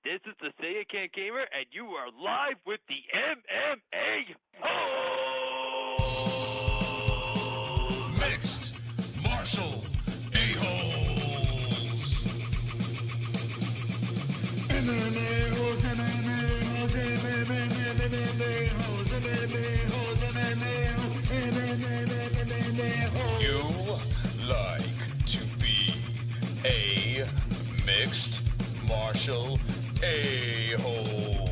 This is the Say It Can't Gamer, and you are live with the MMA-Holes! Mixed Martial A-Holes. MMA-Holes, MMA-Holes, MMA-Holes, MMA-Holes, MMA-Holes. You like to be a mixed martial A-hole.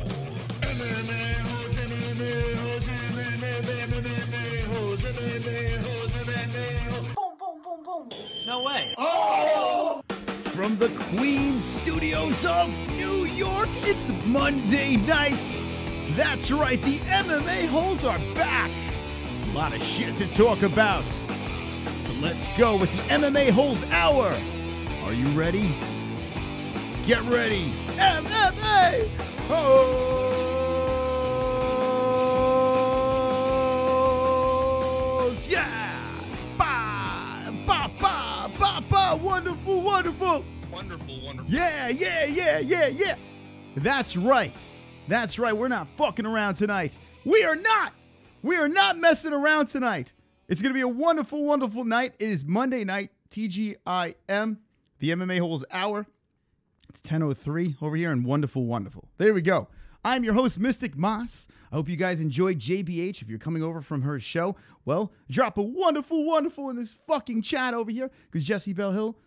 MMA-Holes, MMA-Holes, MMA-Holes, MMA-Holes, MMA-Holes. Boom, boom, boom, boom. No way. Oh! From the Queen Studios of New York, it's Monday night. That's right, the MMA-Holes are back. A lot of shit to talk about. So let's go with the MMA-Holes Hour. Are you ready? Get ready. MMA-Holes! Yeah! Ba! Ba! Ba! Ba! Ba! Wonderful, wonderful! Wonderful, wonderful. Yeah! That's right. That's right. We're not fucking around tonight. We are not. We are not messing around tonight. It's going to be a wonderful, wonderful night. It is Monday night, TGIM, the MMA-Holes Hour. It's 10:03 over here and wonderful, wonderful. There we go. I'm your host, Mystic Moss. I hope you guys enjoyed JBH. If you're coming over from her show, well, drop a wonderful, wonderful in this fucking chat over here because Jessie Bell Hill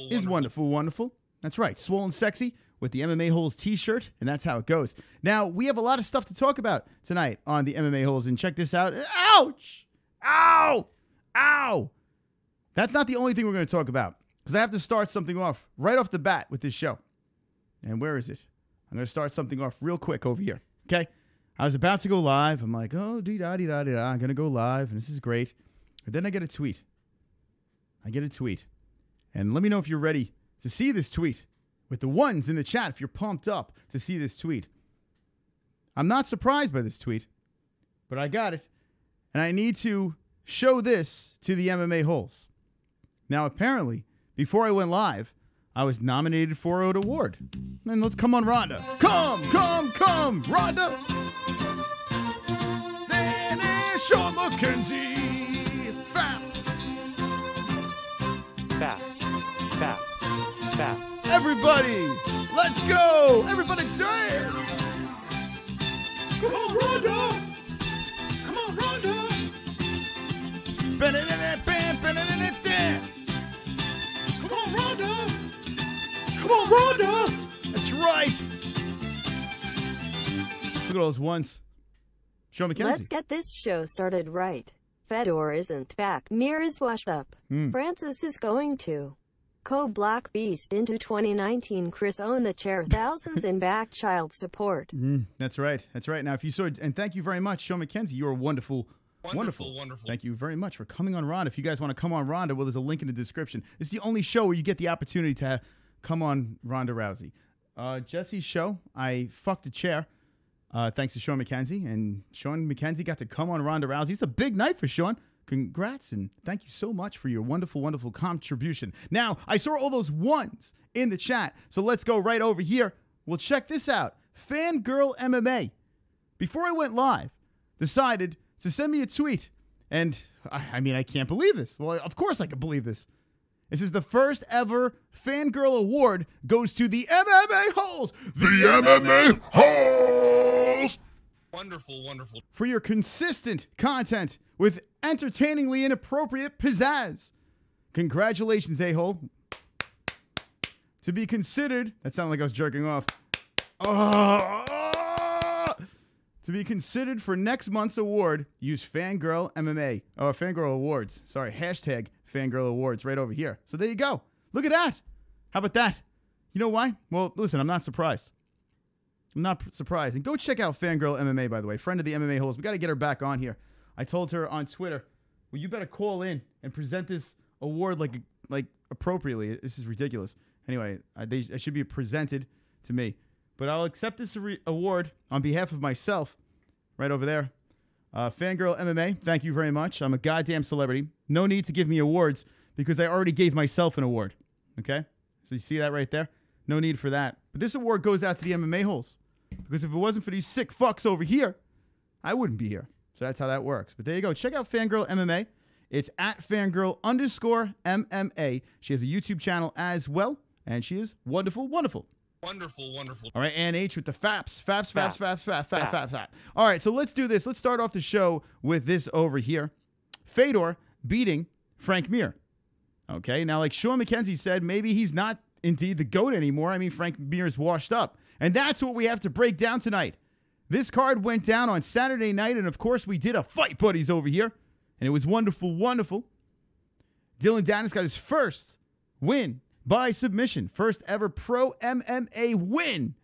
is wonderful, wonderful. That's right. Swollen Sexy with the MMA-Holes t-shirt, and that's how it goes. Now, we have a lot of stuff to talk about tonight on the MMA-Holes, and check this out. Ouch! Ow! Ow! That's not the only thing we're going to talk about, because I have to start something off right off the bat with this show. And where is it? I'm going to start something off real quick over here, okay? I was about to go live. I'm like, oh, dee-da-dee-da-dee-da. I'm going to go live, and this is great. But then I get a tweet. And let me know if you're ready to see this tweet with the ones in the chat, if you're pumped up to see this tweet. I'm not surprised by this tweet, but I got it. And I need to show this to the MMA-Holes. Now, apparently, before I went live, I was nominated for an award. And let's come on, Rhonda. Come, Rhonda. Then is Sean McKenzie. Fap. Everybody, let's go. Everybody dance. Come on, Rhonda. Come on, Rhonda. Come on, Rhonda. Come on, Rhonda. That's right. Look at those ones. Sean McKenzie. Let's get this show started right. Fedor isn't back. Mir is washed up. Francis is going to Black Beast into 2019. CRIS own the chair. Thousands in back child support. That's right. That's right. Now, if you saw, and thank you very much, Sean McKenzie. You are wonderful. Wonderful. Thank you very much for coming on Ronda. If you guys want to come on Ronda, well, there's a link in the description. It's the only show where you get the opportunity to come on Ronda Rousey. Jessie's show, I fucked a chair. Thanks to Sean McKenzie. And Sean McKenzie got to come on Ronda Rousey. It's a big night for Sean. Congrats, and thank you so much for your wonderful, wonderful contribution. Now, I saw all those ones in the chat, so let's go right over here. Well, check this out. Fangirl MMA, before I went live, decided to send me a tweet. And, I mean, I can't believe this. Well, of course I can believe this. This is the first ever Fangirl Award goes to the MMA-Holes. The MMA-Holes. Wonderful. For your consistent content with entertainingly inappropriate pizzazz. Congratulations, A-Hole. To be considered, that sounded like I was jerking off. To be considered for next month's award, use Fangirl MMA. Oh, Fangirl Awards. Sorry, hashtag Fangirl Awards right over here. So there you go. Look at that. How about that? You know why? Well, listen, I'm not surprised. I'm not surprised. And go check out Fangirl MMA, by the way. Friend of the MMA-Holes. We got to get her back on here. I told her on Twitter, well, you better call in and present this award like appropriately. This is ridiculous. Anyway, it should be presented to me. But I'll accept this award on behalf of myself right over there. Fangirl MMA, thank you very much. I'm a goddamn celebrity. No need to give me awards because I already gave myself an award. Okay? So you see that right there? No need for that. But this award goes out to the MMA-Holes. Because if it wasn't for these sick fucks over here, I wouldn't be here. So that's how that works. But there you go. Check out Fangirl MMA. It's at Fangirl_MMA. She has a YouTube channel as well. And she is wonderful, wonderful. Wonderful, wonderful. All right, Ann H with the faps. Faps. All right, so let's do this. Let's start off the show with this over here. Fedor beating Frank Mir. Okay, now like Sean McKenzie said, maybe he's not indeed the GOAT anymore. I mean, Frank Mir's washed up. And that's what we have to break down tonight. This card went down on Saturday night, and of course we did a fight buddies over here. And it was wonderful, wonderful. Dylan Dennis got his first win by submission. First ever pro MMA win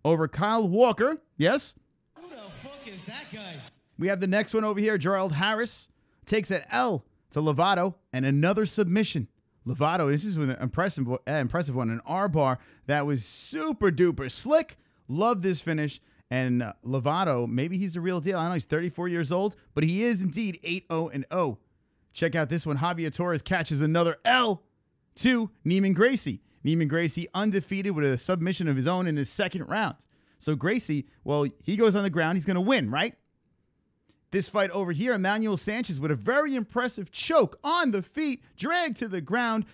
over Kyle Walker. Yes? Who the fuck is that guy? We have the next one over here. Gerald Harris takes an L to Lovato and another submission. Lovato, this is an impressive one. An R-bar that was super duper slick. Love this finish. And Lovato, maybe he's the real deal. I know he's 34 years old, but he is indeed 8-0-0. Check out this one. Javier Torres catches another L to Neiman Gracie. Neiman Gracie undefeated with a submission of his own in his second round. So Gracie, well, he goes on the ground. He's going to win, right? This fight over here, Emmanuel Sanchez with a very impressive choke on the feet, dragged to the ground,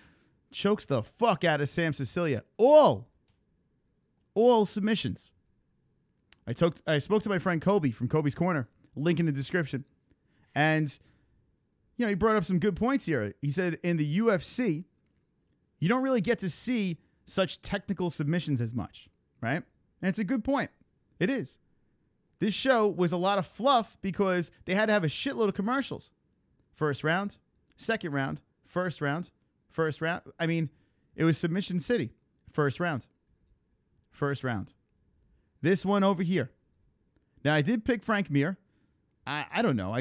chokes the fuck out of Sam Cecilia. All submissions. I spoke to my friend Colby from Colby's Corner, link in the description. And, you know, he brought up some good points here. He said in the UFC, you don't really get to see such technical submissions as much, right? And it's a good point. It is. This show was a lot of fluff because they had to have a shitload of commercials. First round, second round, first round, first round. I mean, it was Submission City. First round. First round. This one over here. Now, I did pick Frank Mir. I don't know.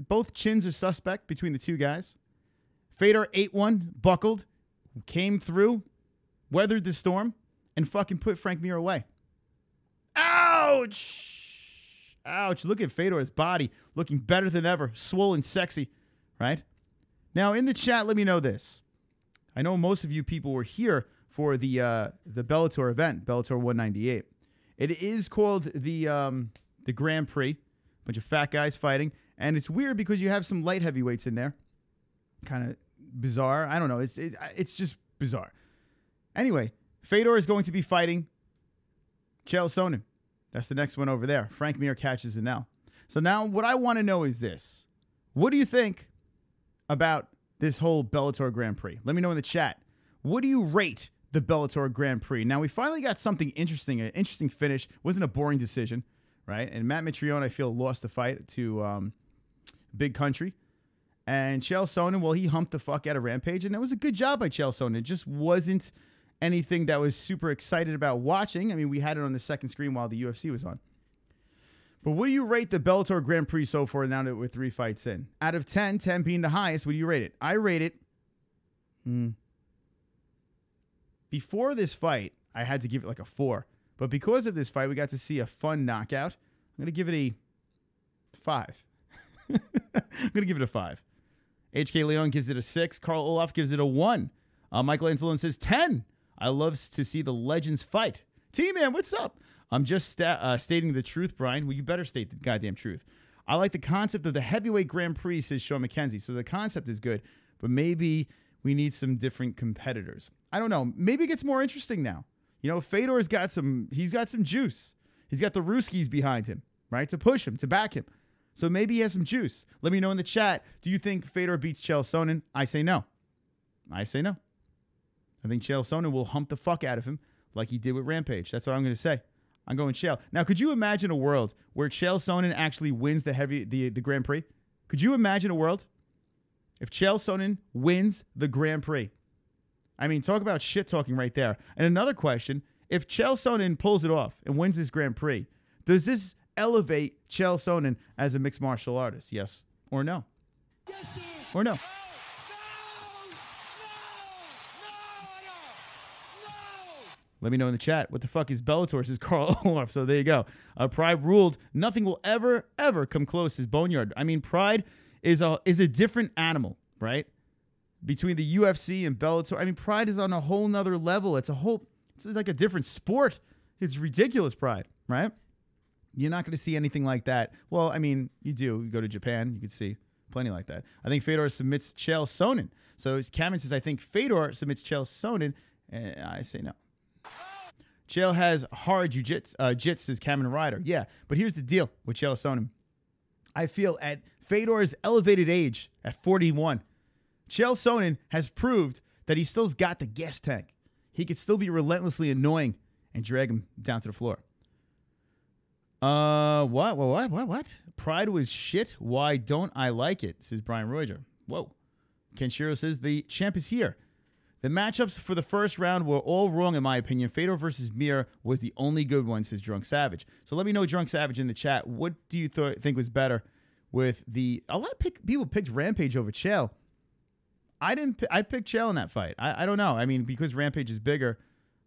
Both chins are suspect between the two guys. Fedor 8-1, buckled, came through, weathered the storm, and fucking put Frank Mir away. Ouch! Ouch. Look at Fedor's body looking better than ever. Swollen, sexy, right? Now, in the chat, let me know this. I know most of you people were here for the Bellator event, Bellator 198. It is called the Grand Prix. Bunch of fat guys fighting. And it's weird because you have some light heavyweights in there. Kind of bizarre. I don't know. It's just bizarre. Anyway, Fedor is going to be fighting Chael Sonnen. That's the next one over there. Frank Mir catches an L. So now what I want to know is this. What do you think about this whole Bellator Grand Prix? Let me know in the chat. What do you rate the Bellator Grand Prix? Now, we finally got something interesting, an interesting finish. Wasn't a boring decision, right? And Matt Mitrione, I feel, lost the fight to Big Country. And Chael Sonnen, well, he humped the fuck out of Rampage, and it was a good job by Chael Sonnen. It just wasn't anything that was super excited about watching. I mean, we had it on the second screen while the UFC was on. But what do you rate the Bellator Grand Prix so far now that we're 3 fights in? Out of 10, 10 being the highest, what do you rate it? I rate it... Before this fight, I had to give it like a 4. But because of this fight, we got to see a fun knockout. I'm going to give it a 5. I'm going to give it a 5. HK Leon gives it a 6. Carl Olaf gives it a 1. Michael Anselon says 10. I love to see the legends fight. T-Man, what's up? I'm just stating the truth, Brian. Well, you better state the goddamn truth. I like the concept of the heavyweight Grand Prix, says Sean McKenzie. So the concept is good, but maybe we need some different competitors. I don't know. Maybe it gets more interesting now. You know, Fedor's got some, he's got some juice. He's got the Ruskies behind him, right? To push him, to back him. So maybe he has some juice. Let me know in the chat. Do you think Fedor beats Chael Sonnen? I say no. I say no. I think Chael Sonnen will hump the fuck out of him like he did with Rampage. That's what I'm going to say. I'm going Chael. Now, could you imagine a world where Chael Sonnen actually wins the Grand Prix? Could you imagine a world if Chael Sonnen wins the Grand Prix? I mean, talk about shit talking right there. And another question, if Chael Sonnen pulls it off and wins this Grand Prix, does this elevate Chael Sonnen as a mixed martial artist? Yes or no? Yes, sir. Or no? No. Let me know in the chat. What the fuck is Bellator? Says Carl Olaf. So there you go. Pride ruled. Nothing will ever come close as Boneyard. I mean, Pride is a different animal, right? Between the UFC and Bellator. I mean, Pride is on a whole nother level. It's like a different sport. It's ridiculous pride, right? You're not going to see anything like that. Well, I mean, you do. You go to Japan, you could see plenty like that. I think Fedor submits Chael Sonnen. So Cameron says, I think Fedor submits Chael Sonnen, and I say no. Chael has hard jits, says Cameron Ryder. Yeah, but here's the deal with Chael Sonnen. I feel at Fedor's elevated age, at 41, Chael Sonnen has proved that he still's got the gas tank. He could still be relentlessly annoying and drag him down to the floor. What? Pride was shit. Why don't I like it? Says Brian Roger. Whoa. Kenshiro says the champ is here. The matchups for the first round were all wrong in my opinion. Fedor versus Mir was the only good one, says Drunk Savage. So let me know, Drunk Savage, in the chat. What do you think was better with the... A lot of people picked Rampage over Chael. I picked Chael in that fight. I don't know. I mean, because Rampage is bigger,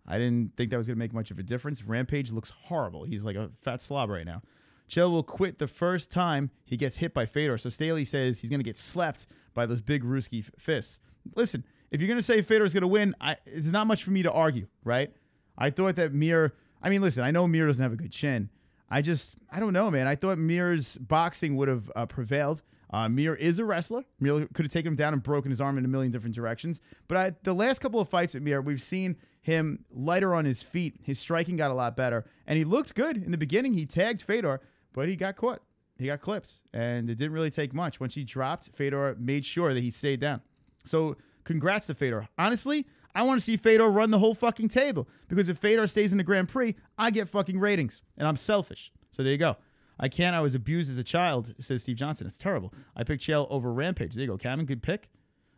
I didn't think that was going to make much of a difference. Rampage looks horrible. He's like a fat slob right now. Chael will quit the first time he gets hit by Fedor. So Staley says he's going to get slapped by those big Ruski fists. Listen, if you're going to say Fedor's going to win, it's not much for me to argue, right? I thought that Mir... I mean, listen, I know Mir doesn't have a good chin. I don't know, man. I thought Mir's boxing would have prevailed. Mir is a wrestler. Mir could have taken him down and broken his arm in a million different directions. But the last couple of fights with Mir, we've seen him lighter on his feet. His striking got a lot better. And he looked good. In the beginning, he tagged Fedor, but he got caught. He got clipped. And it didn't really take much. Once he dropped, Fedor made sure that he stayed down. So congrats to Fedor. Honestly, I want to see Fedor run the whole fucking table. Because if Fedor stays in the Grand Prix, I get fucking ratings. And I'm selfish. So there you go. I was abused as a child, says Steve Johnson. It's terrible. I picked Chael over Rampage. There you go, Cameron. Good pick.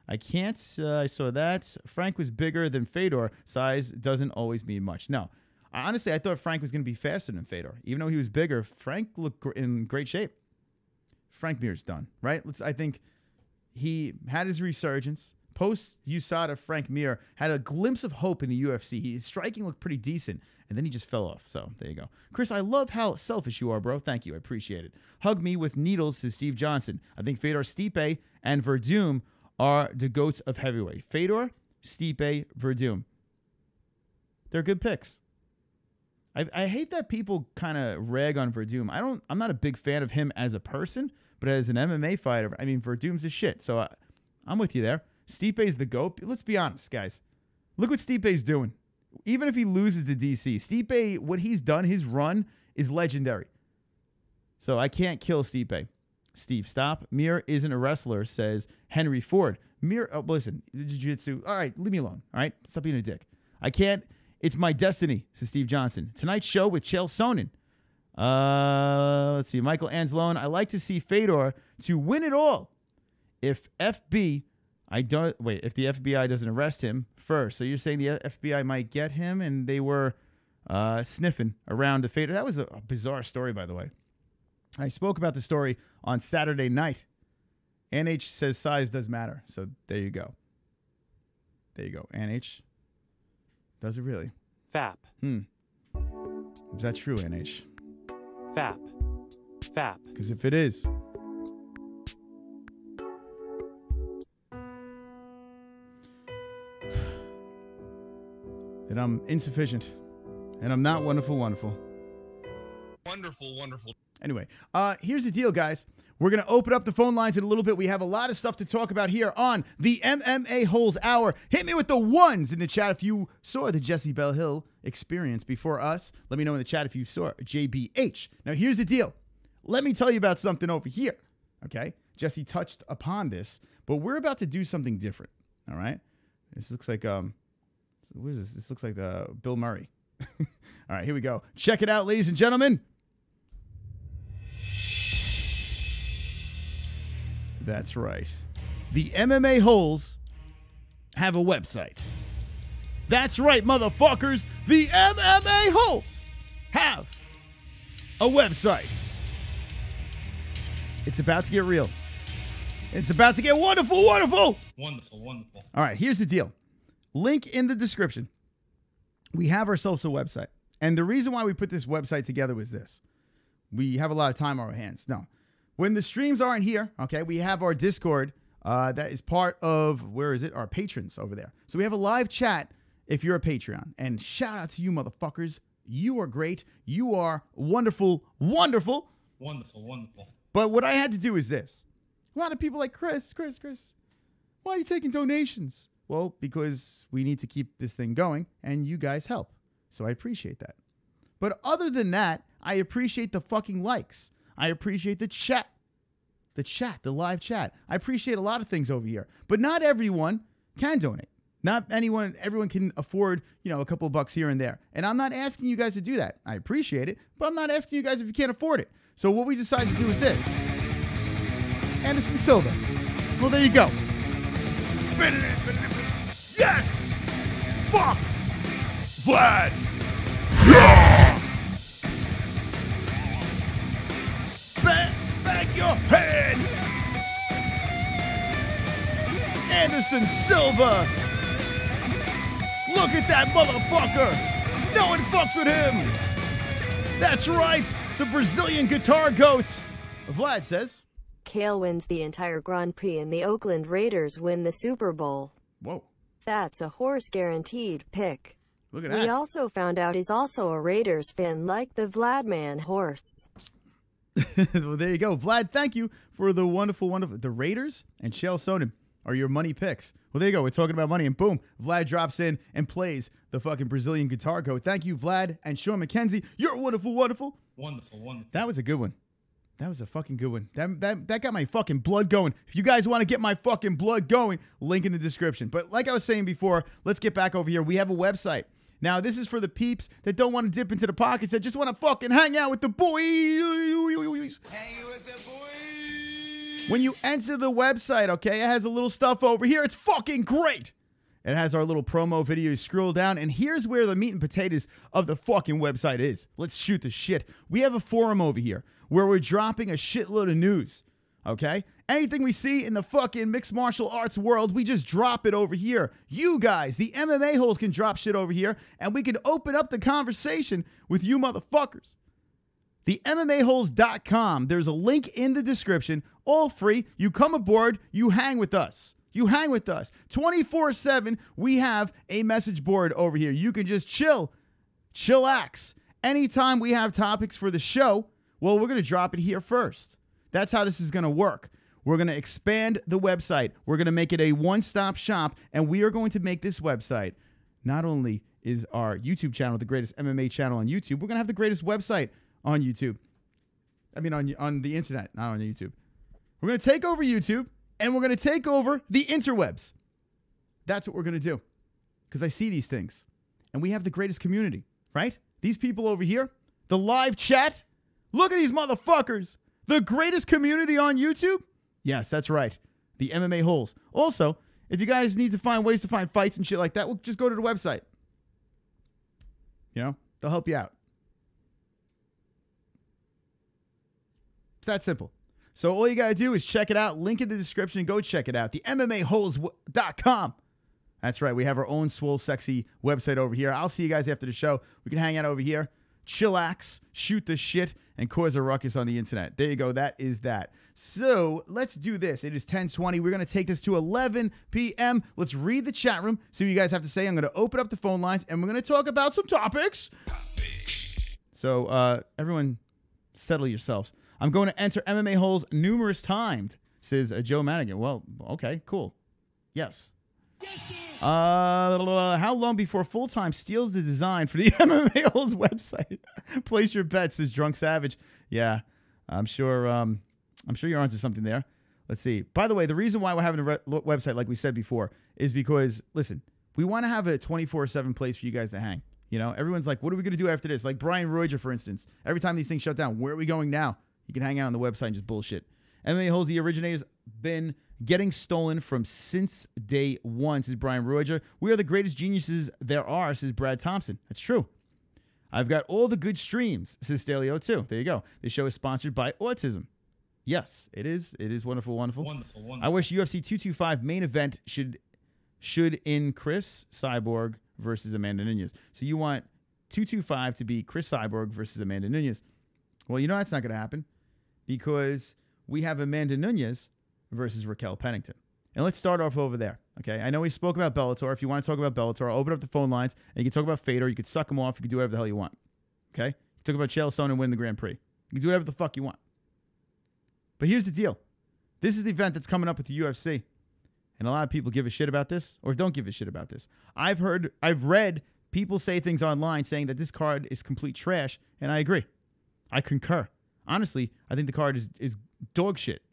I can't. I saw that. Frank was bigger than Fedor. Size doesn't always mean much. No. Honestly, I thought Frank was going to be faster than Fedor. Even though he was bigger, Frank looked in great shape. Frank Mir's done, right? I think he had his resurgence. Post-USADA, Frank Mir had a glimpse of hope in the UFC. His striking looked pretty decent, and then he just fell off. So there you go. Chris, I love how selfish you are, bro. Thank you. I appreciate it. Hug me with needles, says Steve Johnson. I think Fedor, Stipe, and Verdum are the GOATs of heavyweight. Fedor, Stipe, Verdum. They're good picks. I hate that people kind of rag on Verdum. I'm not a big fan of him as a person, but as an MMA fighter, I mean, Verdum's a shit. So I'm with you there. Stipe's the GOAT. Let's be honest, guys. Look what Stipe's doing. Even if he loses to DC, Stipe, what he's done, his run is legendary. So I can't kill Stipe. Steve, stop. Mir isn't a wrestler, says Henry Ford. Mir, listen, jiu-jitsu. All right, leave me alone. All right, stop being a dick. I can't. It's my destiny, says Steve Johnson. Tonight's show with Chael Sonnen. Let's see. Michael Anzalone. I like to see Fedor to win it all. If the FBI doesn't arrest him first. So you're saying the FBI might get him, and they were sniffing around the Fedor. That was a bizarre story, by the way. I spoke about the story on Saturday night. NH says size does matter. So there you go. There you go. NH. Does it really? FAP. Is that true, NH? FAP. FAP. Because if it is... then I'm insufficient. And I'm not wonderful. Wonderful. Anyway, here's the deal, guys. We're going to open up the phone lines in a little bit. We have a lot of stuff to talk about here on the MMA-Holes Hour. Hit me with the ones in the chat if you saw the Jesse Bell Hill experience before us. Let me know in the chat if you saw JBH. Now, here's the deal. Let me tell you about something over here, okay? Jesse touched upon this, but we're about to do something different, all right? This looks like, what is this? This looks like Bill Murray. All right, here we go. Check it out, ladies and gentlemen. That's right. The MMA-Holes have a website. That's right, motherfuckers. The MMA-Holes have a website. It's about to get real. It's about to get wonderful. Wonderful. All right, here's the deal. Link in the description. We have ourselves a website. And the reason why we put this website together was this. We have a lot of time on our hands. No. When the streams aren't here, okay, we have our Discord that is part of, where is it? Our patrons over there. So we have a live chat if you're a Patreon. And shout out to you motherfuckers. You are great. You are wonderful, wonderful. Wonderful, wonderful. But what I had to do is this. A lot of people like, Chris, why are you taking donations? Well, because we need to keep this thing going, and you guys help. So I appreciate that. But other than that, I appreciate the fucking likes. I appreciate the chat. The live chat. I appreciate a lot of things over here. But not everyone can donate. Not everyone can afford, a couple of bucks here and there. And I'm not asking you guys to do that. I appreciate it, but I'm not asking you guys if you can't afford it. So what we decided to do is this. Anderson Silva. Well, there you go. Yes! Fuck! Vlad! Yeah! Back your head! Anderson Silva! Look at that motherfucker! No one fucks with him! That's right! The Brazilian guitar goats! Vlad says... Kale wins the entire Grand Prix and the Oakland Raiders win the Super Bowl. Whoa. That's a horse guaranteed pick. Look at that. We also found out he's also a Raiders fan like the Vladman horse. Well, there you go. Vlad, thank you for the wonderful. The Raiders and Chael Sonnen are your money picks. Well, there you go. We're talking about money, and boom, Vlad drops in and plays the fucking Brazilian guitar goat. Thank you, Vlad and Sean McKenzie. You're wonderful, wonderful. Wonderful. That was a good one. That was a fucking good one. That got my fucking blood going. If you guys want to get my fucking blood going, link in the description. But like I was saying before, let's get back over here. We have a website. Now, this is for the peeps that don't want to dip into the pockets, that just want to fucking hang out with the boys. Hang with the boys. When you enter the website, okay, it has a little stuff over here. It's fucking great. It has our little promo videos. Scroll down, and here's where the meat and potatoes of the fucking website is. Let's shoot the shit. We have a forum over here where we're dropping a shitload of news, okay? Anything we see in the fucking mixed martial arts world, we just drop it over here. You guys, the MMA-Holes, can drop shit over here, and we can open up the conversation with you motherfuckers. The MMA-Holes.com. There's a link in the description. All free. You come aboard. You hang with us. 24/7, we have a message board over here. You can just chillax. Anytime we have topics for the show, well, we're going to drop it here first. That's how this is going to work. We're going to expand the website. We're going to make it a one-stop shop, and we are going to make this website, not only is our YouTube channel the greatest MMA channel on YouTube, we're going to have the greatest website on YouTube. I mean, on the internet, not on YouTube. We're going to take over YouTube, and we're going to take over the interwebs. That's what we're going to do, because I see these things, and we have the greatest community, right? These people over here, the live chat, look at these motherfuckers. The greatest community on YouTube? Yes, that's right. The MMA-Holes. Also, if you guys need to find ways to find fights and shit like that, well, just go to the website. They'll help you out. It's that simple. So all you got to do is check it out. Link in the description. Go check it out. The MMAHoles.com. That's right. We have our own swole, sexy website over here. I'll see you guys after the show. We can hang out over here, chillax, shoot the shit, and cause a ruckus on the internet. There you go. That is that. So let's do this. It is 10:20. We're going to take this to 11 p.m. Let's read the chat room. See what you guys have to say. I'm going to open up the phone lines, and we're going to talk about some topics. So everyone settle yourselves. I'm going to enter MMA Holes numerous times, says Joe Madigan. Well, okay, cool. Yes. How long before Full-Time steals the design for the MMA Holes website? Place your bets, says Drunk Savage. Yeah, I'm sure you're onto something there. Let's see. By the way, the reason why we're having a website, like we said before, is because, listen, we want to have a 24/7 place for you guys to hang. Everyone's like, what are we going to do after this? Like Brian Roger, for instance. Every time these things shut down, where are we going now? You can hang out on the website and just bullshit. MMA Holes, the originator's been getting stolen from since day one, says Brian Roger. We are the greatest geniuses there are, says Brad Thompson. That's true. I've got all the good streams, says Stalio too. There you go. This show is sponsored by Autism. Yes, it is. It is wonderful, wonderful. Wonderful. I wish UFC 225 main event should in CRIS CYBORG versus Amanda Nunes. So you want 225 to be CRIS CYBORG versus Amanda Nunes. Well, that's not going to happen because we have Amanda Nunes versus Raquel Pennington. And let's start off over there, okay? I know we spoke about Bellator. If you want to talk about Bellator, I'll open up the phone lines, and you can talk about Fedor. You can suck them off. You can do whatever the hell you want. Okay? You talk about Chael Sonnen winning the Grand Prix. You can do whatever the fuck you want. But here's the deal. This is the event that's coming up with the UFC. And a lot of people give a shit about this or don't give a shit about this. I've read people say things online saying that this card is complete trash, and I agree. I concur. Honestly, I think the card is dog shit.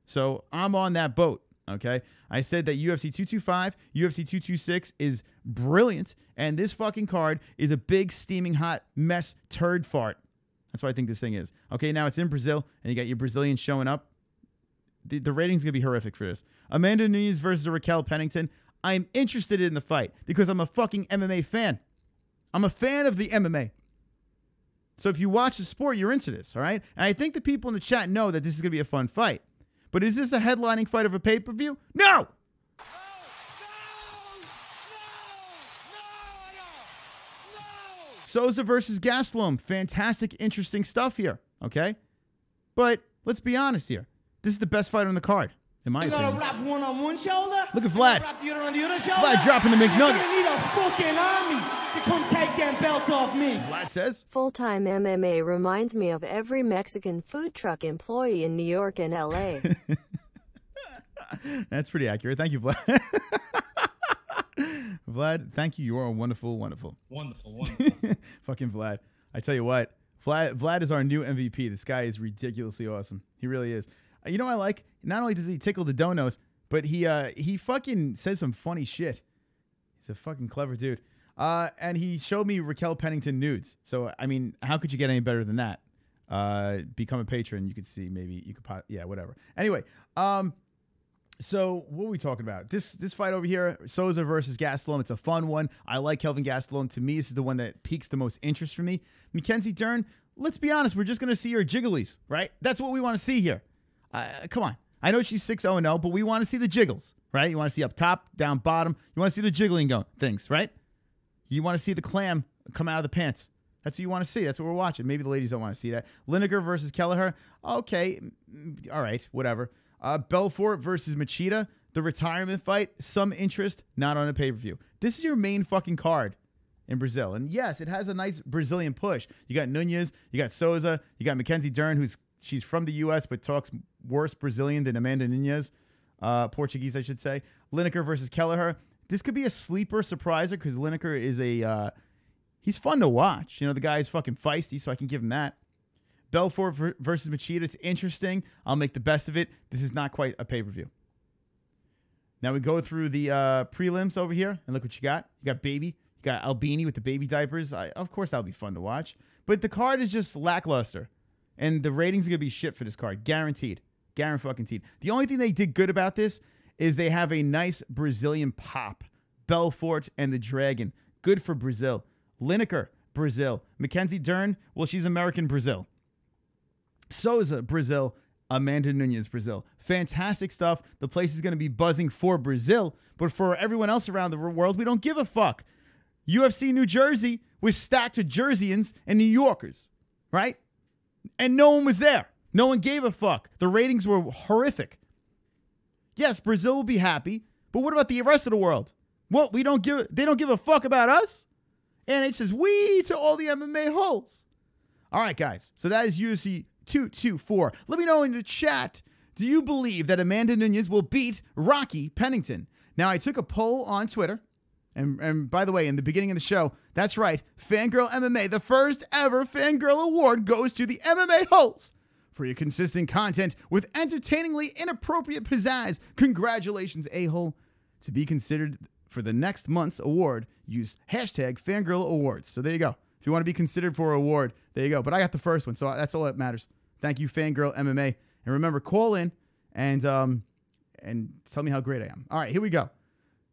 So I'm on that boat, okay? I said that UFC 225, UFC 226 is brilliant, and this fucking card is a big, steaming hot mess turd fart. That's what I think this thing is. Okay, now it's in Brazil, and you got your Brazilians showing up. The rating's going to be horrific for this. Amanda Nunes versus Raquel Pennington. I'm interested in the fight because I'm a fucking MMA fan. I'm a fan of the MMA. So if you watch the sport, you're into this, all right? And I think the people in the chat know that this is going to be a fun fight. But is this a headlining fight of a pay-per-view? No! Souza versus Gastelum. Fantastic, interesting stuff here, okay? But let's be honest here. This is the best fight on the card, in my opinion. You gotta wrap one on one shoulder. Look at Vlad. Wrap the other on the other shoulder. Vlad dropping the McNugget. You're gonna need a fucking army to come take them belts off me. Vlad says. Full-time MMA reminds me of every Mexican food truck employee in New York and LA. That's pretty accurate. Thank you, Vlad. Vlad, thank you. You are wonderful, wonderful. Wonderful. Fucking Vlad. I tell you what, Vlad is our new MVP. This guy is ridiculously awesome. He really is. You know what I like? Not only does he tickle the donos, but he fucking says some funny shit. He's a fucking clever dude. And he showed me Raquel Pennington nudes. So, I mean, how could you get any better than that? Become a patron. You could see maybe you could, yeah, whatever. Anyway, so what were we talking about? This fight over here, Souza versus Gastelum. It's a fun one. I like Kelvin Gastelum. To me, this is the one that piques the most interest for me. Mackenzie Dern, let's be honest. We're just going to see her jigglies, right? That's what we want to see here. Come on. I know she's 6-0-0, but we want to see the jiggles, right? You want to see up top, down bottom. You want to see the jiggling things, right? You want to see the clam come out of the pants. That's what you want to see. That's what we're watching. Maybe the ladies don't want to see that. Lineker versus Kelleher. Okay. All right. Whatever. Belfort versus Machida. The retirement fight. Some interest. Not on a pay-per-view. This is your main fucking card in Brazil. And yes, it has a nice Brazilian push. You got Nunes. You got Souza. You got Mackenzie Dern, she's from the U.S. but talks worse Brazilian than Amanda Nunes. Portuguese, I should say. Lineker versus Kelleher. This could be a sleeper surpriser because Lineker is he's fun to watch. You know, the guy's fucking feisty, so I can give him that. Belfort versus Machida. It's interesting. I'll make the best of it. This is not quite a pay-per-view. Now we go through the prelims over here, and look what you got. You got Baby. You got Albini with the baby diapers. Of course, that'll be fun to watch. But the card is just lackluster. And the ratings are going to be shit for this card. Guaranteed. Guaranteed. The only thing they did good about this is they have a nice Brazilian pop. Belfort and the Dragon. Good for Brazil. Lineker, Brazil. Mackenzie Dern, well, she's American Brazil. Souza, Brazil. Amanda Nunes, Brazil. Fantastic stuff. The place is going to be buzzing for Brazil, but for everyone else around the world, we don't give a fuck. UFC New Jersey was stacked with Jerseyans and New Yorkers, right? And no one was there. No one gave a fuck. The ratings were horrific. Yes, Brazil will be happy, but what about the rest of the world? What? They don't give a fuck about us? And it says, we to all the MMA-Holes. All right, guys. So that is UFC 224. Let me know in the chat, do you believe that Amanda Nunes will beat Rocky Pennington? Now, I took a poll on Twitter. And by the way, in the beginning of the show, that's right, Fangirl MMA, the first ever Fangirl Award goes to the MMA-Holes. For your consistent content with entertainingly inappropriate pizzazz, congratulations, a-hole. To be considered for the next month's award, use hashtag Fangirl Awards. So there you go. If you want to be considered for an award, there you go. But I got the first one, so that's all that matters. Thank you, Fangirl MMA. And remember, call in and tell me how great I am. All right, here we go.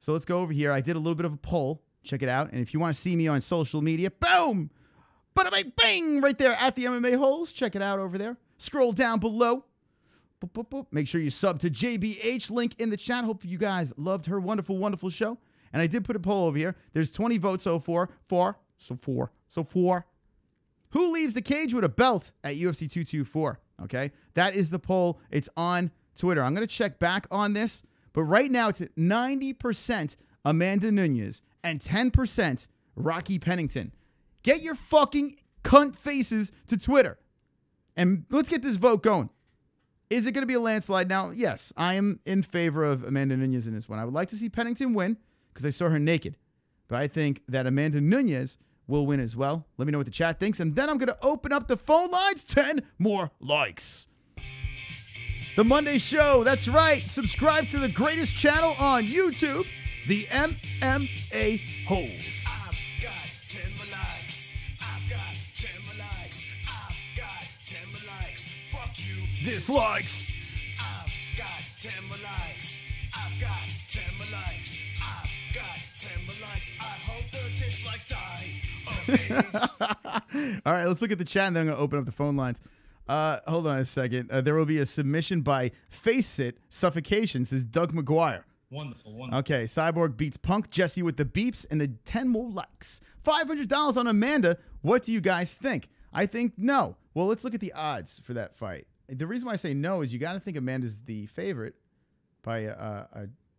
So let's go over here. I did a little bit of a poll. Check it out. And if you want to see me on social media, boom! Bada bang, bang! Right there at the MMA-Holes. Check it out over there. Scroll down below. Boop, boop, boop. Make sure you sub to JBH. Link in the chat. Hope you guys loved her wonderful, wonderful show. And I did put a poll over here. There's 20 votes so far. So four. Who leaves the cage with a belt at UFC 224? Okay? That is the poll. It's on Twitter. I'm going to check back on this. But right now, it's at 90% Amanda Nunes and 10% Rocky Pennington. Get your fucking cunt faces to Twitter. And let's get this vote going. Is it going to be a landslide? Now, yes, I am in favor of Amanda Nunes in this one. I would like to see Pennington win because I saw her naked. But I think that Amanda Nunes will win as well. Let me know what the chat thinks. And then I'm going to open up the phone lines. 10 more likes. The Monday Show. That's right. Subscribe to the greatest channel on YouTube, the MMA-Holes. I've got 10 more likes. I've got 10 more likes. I've got 10 more likes. Fuck you. Dislikes. I've got 10 more likes. I've got 10 more likes. I've got 10 more likes. I hope the dislikes die of AIDS. All right, let's look at the chat, and then I'm going to open up the phone lines. Hold on a second. There will be a submission by Face It Suffocation, says Doug McGuire. Wonderful, wonderful. Okay, Cyborg beats Punk, Jessie with the beeps, and the 10 more likes. $500 on Amanda. What do you guys think? I think no. Well, let's look at the odds for that fight. The reason why I say no is you got to think Amanda's the favorite by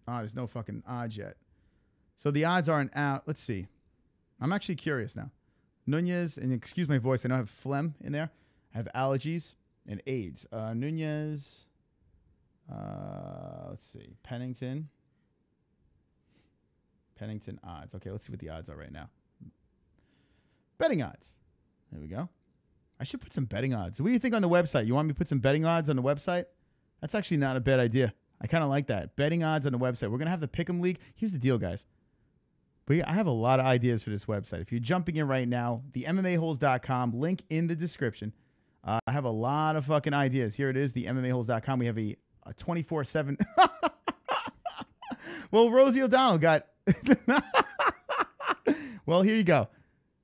there's no fucking odds yet. So the odds aren't out. Let's see. I'm actually curious now. Nunes, and excuse my voice, I know I have phlegm in there. I have allergies and AIDS. Nunes, let's see. Pennington odds. Okay, let's see what the odds are right now. Betting odds. There we go. I should put some betting odds. What do you think on the website? You want me to put some betting odds on the website? That's actually not a bad idea. I kind of like that. Betting odds on the website. We're going to have the Pick'em League. Here's the deal, guys. But yeah, I have a lot of ideas for this website. If you're jumping in right now, the MMAHoles.com, link in the description. I have a lot of fucking ideas. Here it is, the MMAHoles.com. We have a 24/7. Well, Rosie O'Donnell got... Well, here you go.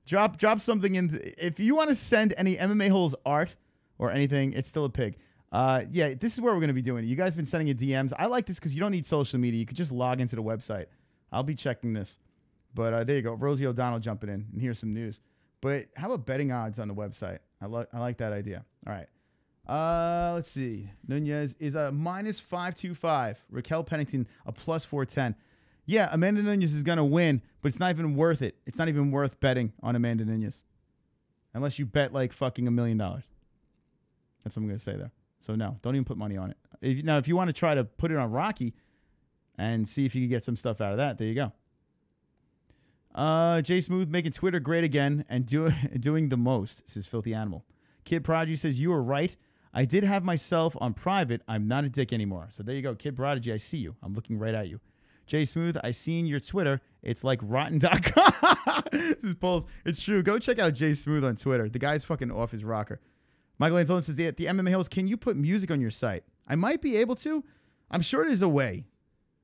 Drop something in. If you want to send any MMA Holes art or anything, it's still a pig. Yeah, this is where we're going to be doing it. You guys have been sending in DMs. I like this because you don't need social media. You could just log into the website. I'll be checking this. But there you go. Rosie O'Donnell jumping in. And here's some news. But how about betting odds on the website? I like that idea. All right. Let's see. Nunes is a -525. Raquel Pennington a +410. Yeah, Amanda Nunes is going to win, but it's not even worth it. It's not even worth betting on Amanda Nunes. Unless you bet like fucking $1 million. That's what I'm going to say there. So no, don't even put money on it. If you want to try to put it on Rocky and see if you can get some stuff out of that, there you go. Jay Smooth making Twitter great again and doing the most. This is Filthy Animal. Kid Prodigy says, you were right. I did have myself on private. I'm not a dick anymore. So there you go. Kid Prodigy, I see you. I'm looking right at you. Jay Smooth, I seen your Twitter. It's like rotten.com. This is Pulse. It's true. Go check out Jay Smooth on Twitter. The guy's fucking off his rocker. Michael Anzalone says, the MMA Hills, can you put music on your site? I might be able to. I'm sure there's a way.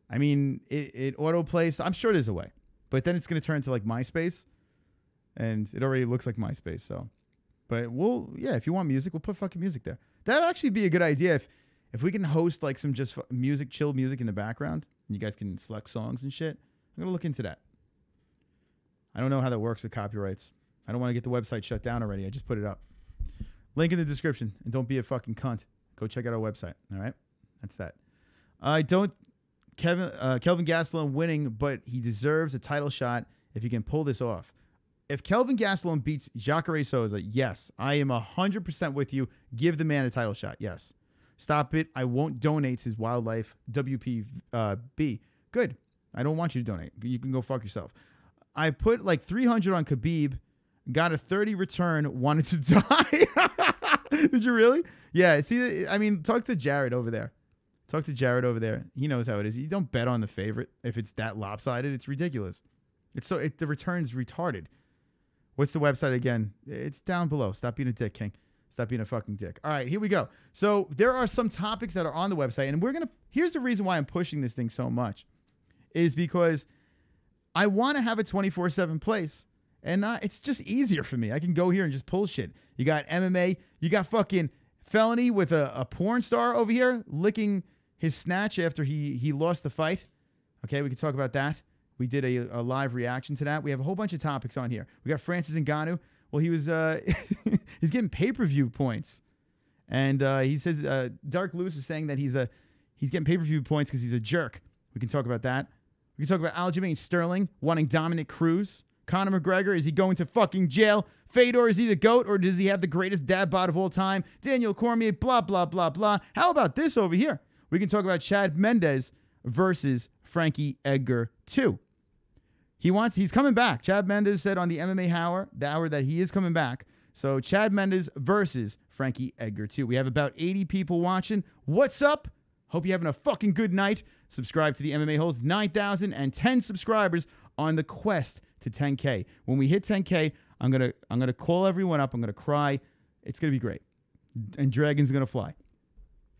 I mean, it auto-plays. I'm sure there's a way. But then it's going to turn into like MySpace. And it already looks like MySpace. So, but yeah, if you want music, we'll put fucking music there. That'd actually be a good idea if we can host like some just music, chill music in the background. And you guys can select songs and shit. I'm going to look into that. I don't know how that works with copyrights. I don't want to get the website shut down already. I just put it up. Link in the description. And don't be a fucking cunt. Go check out our website. All right? That's that. Kelvin Gastelum winning, but he deserves a title shot if he can pull this off. If Kelvin Gastelum beats Jacare Souza, yes, I am 100% with you. Give the man a title shot. Yes. Stop it. I won't donate his wildlife. WPB. Good. I don't want you to donate. You can go fuck yourself. I put like 300 on Khabib. Got a 30 return. Wanted to die. Did you really? Yeah. See, I mean, talk to Jared over there. Talk to Jared over there. He knows how it is. You don't bet on the favorite if it's that lopsided. It's ridiculous. The return's retarded. What's the website again? It's down below. Stop being a dick, King. Stop being a fucking dick. All right, here we go. So there are some topics that are on the website, and here's the reason why I'm pushing this thing so much, is because I want to have a 24/7 place, and it's just easier for me. I can go here and just pull shit. You got MMA. You got fucking Felony with a porn star over here licking his snatch after he lost the fight. Okay, we can talk about that. We did a live reaction to that. We have a whole bunch of topics on here. We got Francis Ngannou. Well, he was he's getting pay-per-view points, and he says Dark Lewis is saying that he's getting pay-per-view points because he's a jerk. We can talk about that. We can talk about Aljamain Sterling wanting Dominic Cruz. Conor McGregor, is he going to fucking jail? Fedor, is he the GOAT, or does he have the greatest dad bod of all time? Daniel Cormier, blah, blah, blah, blah. How about this over here? We can talk about Chad Mendes versus Frankie Edgar 2. He's coming back. Chad Mendes said on the MMA Hour, that he is coming back. So Chad Mendes versus Frankie Edgar 2. We have about 80 people watching. What's up? Hope you're having a fucking good night. Subscribe to the MMA-Holes. 9,010 subscribers on the quest to 10K. When we hit 10K, I'm gonna call everyone up. I'm gonna cry. It's gonna be great. And Dragon's gonna fly.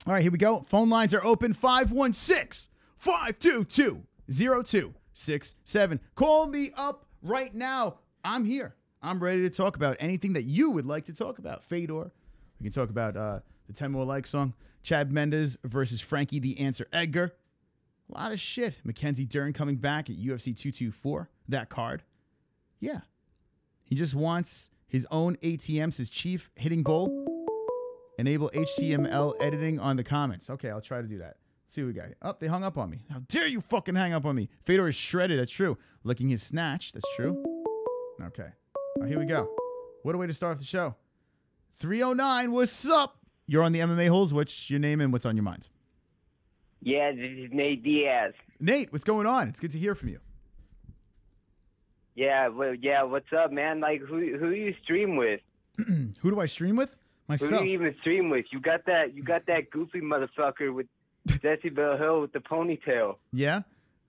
All right, here we go. Phone lines are open. 516-522-0267. Call me up right now. I'm here. I'm ready to talk about anything that you would like to talk about. Fedor. We can talk about the 10 More Like song. Chad Mendes versus Frankie the Answer Edgar. A lot of shit. Mackenzie Dern coming back at UFC 224. That card. Yeah. He just wants his own ATMs, his chief hitting goal. Enable HTML editing on the comments. Okay, I'll try to do that. Let's see what we got. Oh, they hung up on me. How dare you fucking hang up on me? Fedor is shredded. That's true. Licking his snatch. That's true. Okay. Here we go. What a way to start off the show. 309, what's up? You're on the MMA-Holes. What's your name and what's on your mind? Yeah, this is Nate Diaz. Nate, what's going on? It's good to hear from you. Yeah, what's up, man? Like, who you stream with? Who do I stream with? Myself. Who do you even stream with? You got that goofy motherfucker with Jessie Hill with the ponytail. Yeah?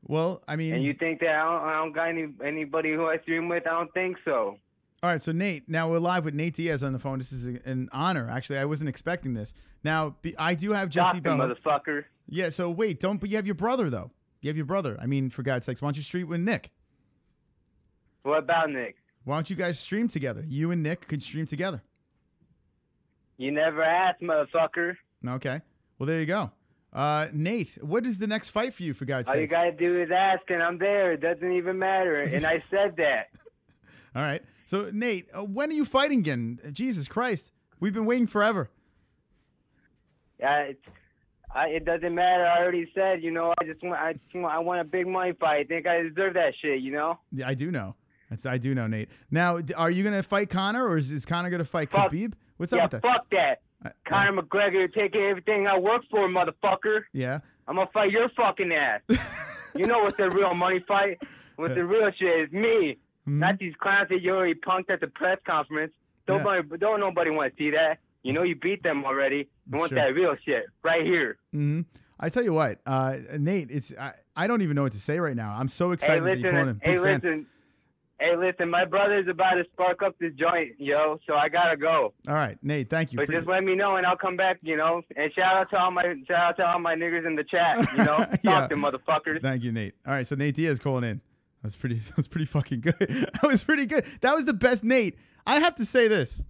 Well, I mean... And you think that I don't got anybody who I stream with? I don't think so. All right, so Nate, now we're live with Nate Diaz on the phone. This is an honor. Actually, I wasn't expecting this. Now, I do have Jessie Hill. Motherfucker. Yeah, so wait, but you have your brother, though. You have your brother. I mean, for God's sakes, why don't you stream with Nick? What about Nick? Why don't you guys stream together? You and Nick could stream together. You never asked, motherfucker. Okay. Well, there you go. Nate, what is the next fight for you, for God's sakes? All you got to do is ask, and I'm there. It doesn't even matter. And I said that. All right. So, Nate, when are you fighting again? Jesus Christ. We've been waiting forever. It doesn't matter. I already said, I want a big money fight. I think I deserve that shit, you know? Yeah, I do know. I do know, Nate. Now, are you going to fight Conor, or is Conor going to fight Khabib? What's up with that? Fuck that. Conor McGregor taking everything I work for, motherfucker. Yeah. I'm going to fight your fucking ass. You know what's the real money fight? What the real shit is me. Mm-hmm. Not these clowns that you already punked at the press conference. Don't nobody want to see that. You know you beat them already. You want that real shit right here. Mm-hmm. I tell you what, Nate, I don't even know what to say right now. I'm so excited that you're calling him. Hey, listen, my brother's about to spark up this joint, yo, so I gotta go. All right, Nate, thank you. But just let me know and I'll come back, you know. And shout out to all my niggas in the chat, you know. Talk to motherfuckers. Thank you, Nate. All right, so Nate Diaz calling in. That was pretty fucking good. That was pretty good. That was the best Nate. I have to say this.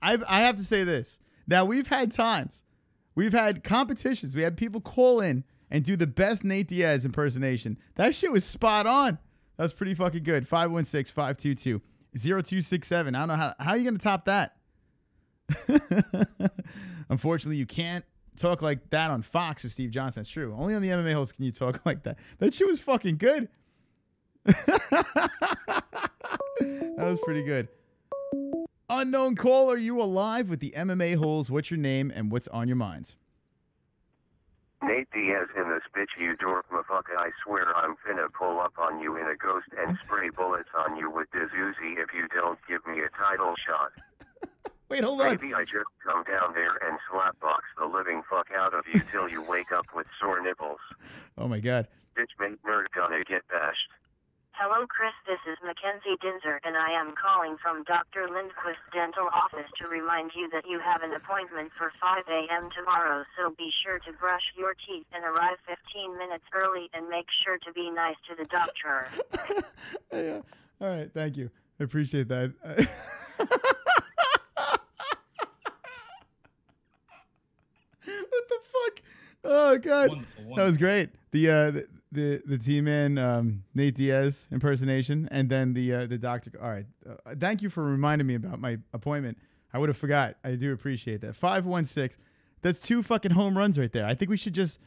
I have to say this. Now, we've had times. We've had competitions. We had people call in and do the best Nate Diaz impersonation. That shit was spot on. That was pretty fucking good. 516-522-0267. I don't know how are you going to top that? Unfortunately, you can't talk like that on Fox with Steve Johnson. That's true. Only on the MMA-Holes can you talk like that. That shit was fucking good. That was pretty good. Unknown caller, you alive with the MMA-Holes? What's your name and what's on your minds? Nate Diaz in this bitch, you dork motherfucker. I swear I'm finna pull up on you in a ghost and spray bullets on you with this Uzi if you don't give me a title shot. Wait, hold on. Maybe I just come down there and slapbox the living fuck out of you till you wake up with sore nipples. Oh my God. Bitch made nerd gonna get bashed. Hello, Chris. This is Mackenzie Dinser, and I am calling from Dr. Lindquist's dental office to remind you that you have an appointment for 5 a.m. tomorrow, so be sure to brush your teeth and arrive 15 minutes early and make sure to be nice to the doctor. Yeah. All right. Thank you. I appreciate that. What the fuck? Oh, God. Wonderful. That was great. The T-Man Nate Diaz impersonation, and then the doctor. All right, thank you for reminding me about my appointment. I would have forgot. I do appreciate that. 516. That's 2 fucking home runs right there. I think we should just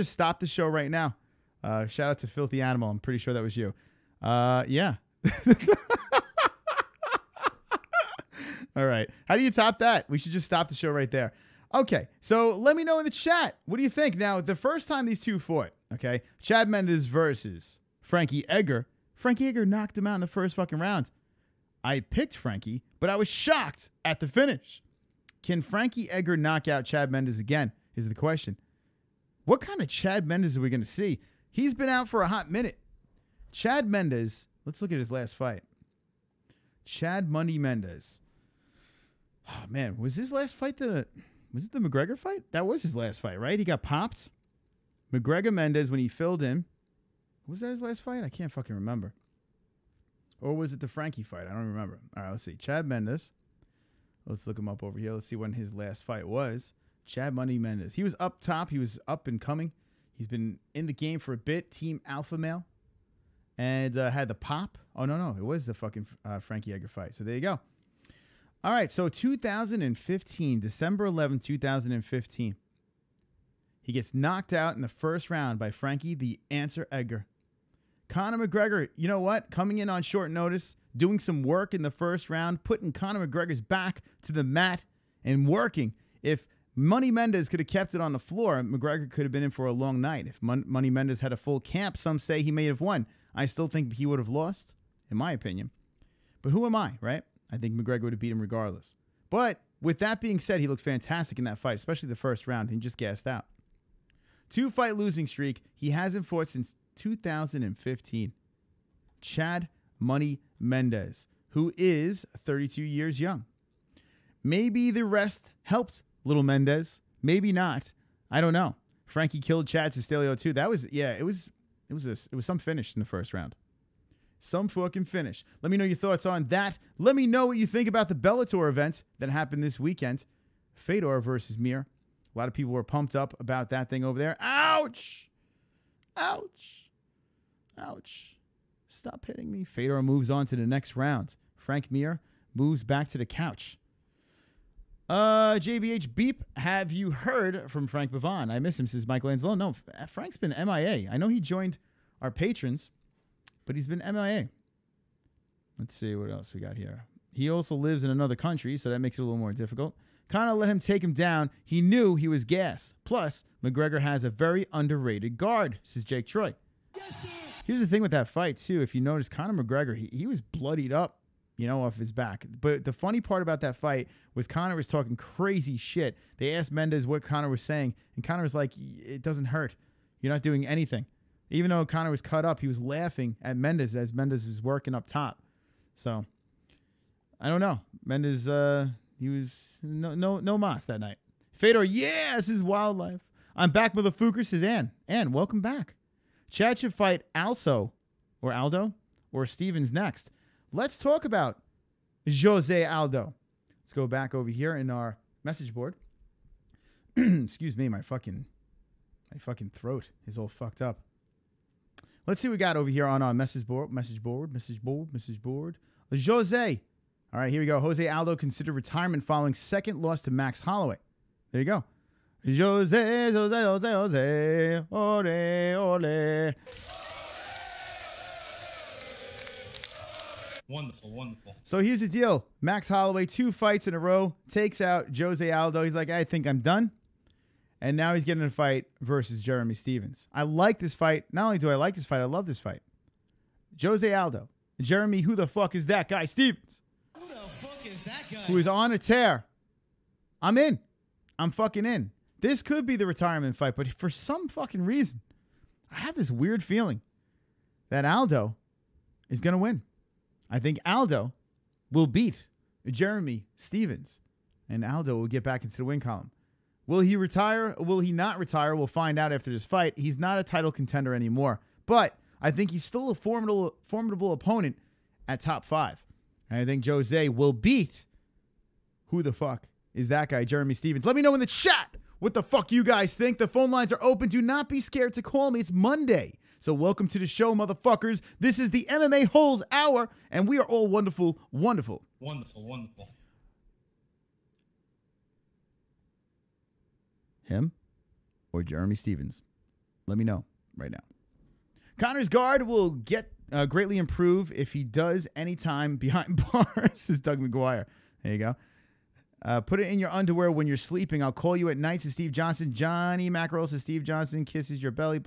stop the show right now. Shout out to Filthy Animal. I'm pretty sure that was you. Yeah. All right. How do you top that? We should just stop the show right there. Okay. So let me know in the chat. What do you think? Now, the first time these two fought, okay, Chad Mendes versus Frankie Edgar. Frankie Edgar knocked him out in the first fucking round. I picked Frankie, but I was shocked at the finish. Can Frankie Edgar knock out Chad Mendes again is the question. What kind of Chad Mendes are we going to see? He's been out for a hot minute. Chad Mendes, let's look at his last fight. Chad Money Mendes. Oh, man, was his last fight was it the McGregor fight? That was his last fight, right? He got popped. McGregor Mendes, when he filled in. Was that his last fight? I can't fucking remember. Or was it the Frankie fight? I don't remember. All right, let's see. Chad Mendes. Let's look him up over here. Let's see when his last fight was. Chad Money Mendes. He was up top. He was up and coming. He's been in the game for a bit. Team Alpha Male. And had the pop. Oh, no. It was the fucking Frankie Edgar fight. So there you go. All right, so 2015, December 11, 2015. He gets knocked out in the first round by Frankie the Answer Edgar. Conor McGregor, you know what? Coming in on short notice, doing some work in the first round, putting Conor McGregor's back to the mat and working. If Money Mendes could have kept it on the floor, McGregor could have been in for a long night. If Money Mendes had a full camp, some say he may have won. I still think he would have lost, in my opinion. But who am I, right? I think McGregor would have beat him regardless. But with that being said, he looked fantastic in that fight, especially the first round. He just gassed out. 2-fight losing streak. He hasn't fought since 2015. Chad Money Mendes, who is 32 years young. Maybe the rest helped little Mendes. Maybe not. I don't know. Frankie killed Chad Sestelio too. That was, yeah, it was some finish in the first round. Some fucking finish. Let me know your thoughts on that. Let me know what you think about the Bellator event that happened this weekend. Fedor versus Mir. A lot of people were pumped up about that thing over there. Ouch! Ouch! Ouch. Stop hitting me. Fedor moves on to the next round. Frank Mir moves back to the couch. JBH Beep, have you heard from Frank Bavon? I miss him, says Mike Lanslow. No, Frank's been MIA. I know he joined our patrons, but he's been MIA. Let's see what else we got here. He also lives in another country, so that makes it a little more difficult. Kind of let him take him down. He knew he was gas. Plus, McGregor has a very underrated guard, says Jake Troy. Here's the thing with that fight, too. If you notice, Conor McGregor, he was bloodied up, you know, off his back. But the funny part about that fight was Conor was talking crazy shit. They asked Mendes what Conor was saying, and Conor was like, it doesn't hurt. You're not doing anything. Even though Conor was cut up, he was laughing at Mendes as Mendes was working up top. So, I don't know. Mendes, he was no mas that night. Fedor, yeah, this is wildlife. I'm back, motherfucker, says Ann. Ann, welcome back. Chad should fight Aldo or Stevens next. Let's talk about Jose Aldo. Let's go back over here in our message board. Excuse me, my fucking throat is all fucked up. Let's see what we got over here on our message board. Jose. All right, here we go. Jose Aldo considered retirement following second loss to Max Holloway. There you go. Jose. Ole. Wonderful. So here's the deal. Max Holloway, 2 fights in a row, takes out Jose Aldo. He's like, I think I'm done. And now he's getting a fight versus Jeremy Stevens. I like this fight. Not only do I like this fight, I love this fight. Jose Aldo. Jeremy, who the fuck is that guy? Stevens. Who the fuck is that guy? Who is on a tear. I'm in. I'm fucking in. This could be the retirement fight, but for some fucking reason, I have this weird feeling that Aldo is going to win. I think Aldo will beat Jeremy Stevens, and Aldo will get back into the win column. Will he retire or will he not retire? We'll find out after this fight. He's not a title contender anymore, but I think he's still a formidable opponent at top 5. And I think Jose will beat who the fuck is that guy, Jeremy Stevens. Let me know in the chat what the fuck you guys think. The phone lines are open. Do not be scared to call me. It's Monday. So welcome to the show, motherfuckers. This is the MMA-Holes Hour, and we are all wonderful. Him or Jeremy Stevens? Let me know right now. Conor's guard will get greatly improve if he does any time behind bars, says Doug McGuire. There you go. Put it in your underwear when you're sleeping. I'll call you at night, says Steve Johnson. Johnny Mackerel says Steve Johnson kisses your belly.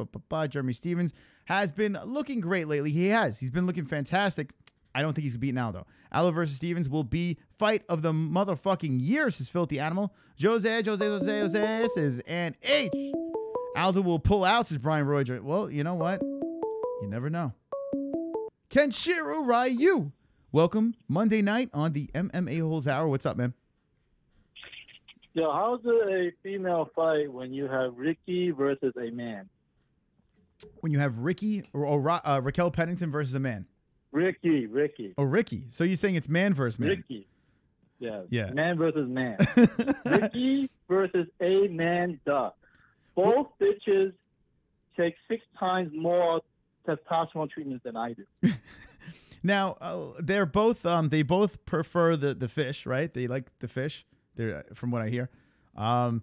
Jeremy Stevens has been looking great lately. He has. He's been looking fantastic. I don't think he's beaten Aldo. Aldo versus Stevens will be fight of the motherfucking year, says Filthy Animal. Jose says, and H. Aldo will pull out, says Brian Roy. Well, you know what? You never know. Kenshiro Ryu. Welcome Monday night on the MMA-Holes Hour. What's up, man? Yo, how's it a female fight when you have Ricky versus a man? When you have Ricky or Raquel Pennington versus a man? Ricky. Oh, Ricky. So you're saying it's man versus man? Ricky. Yeah. Yeah. Man versus man. Ricky versus a man duck. Both bitches take 6 times more testosterone treatments than I do. Now, they're both they both prefer the fish, right? They like the fish. They're, from what I hear. Now,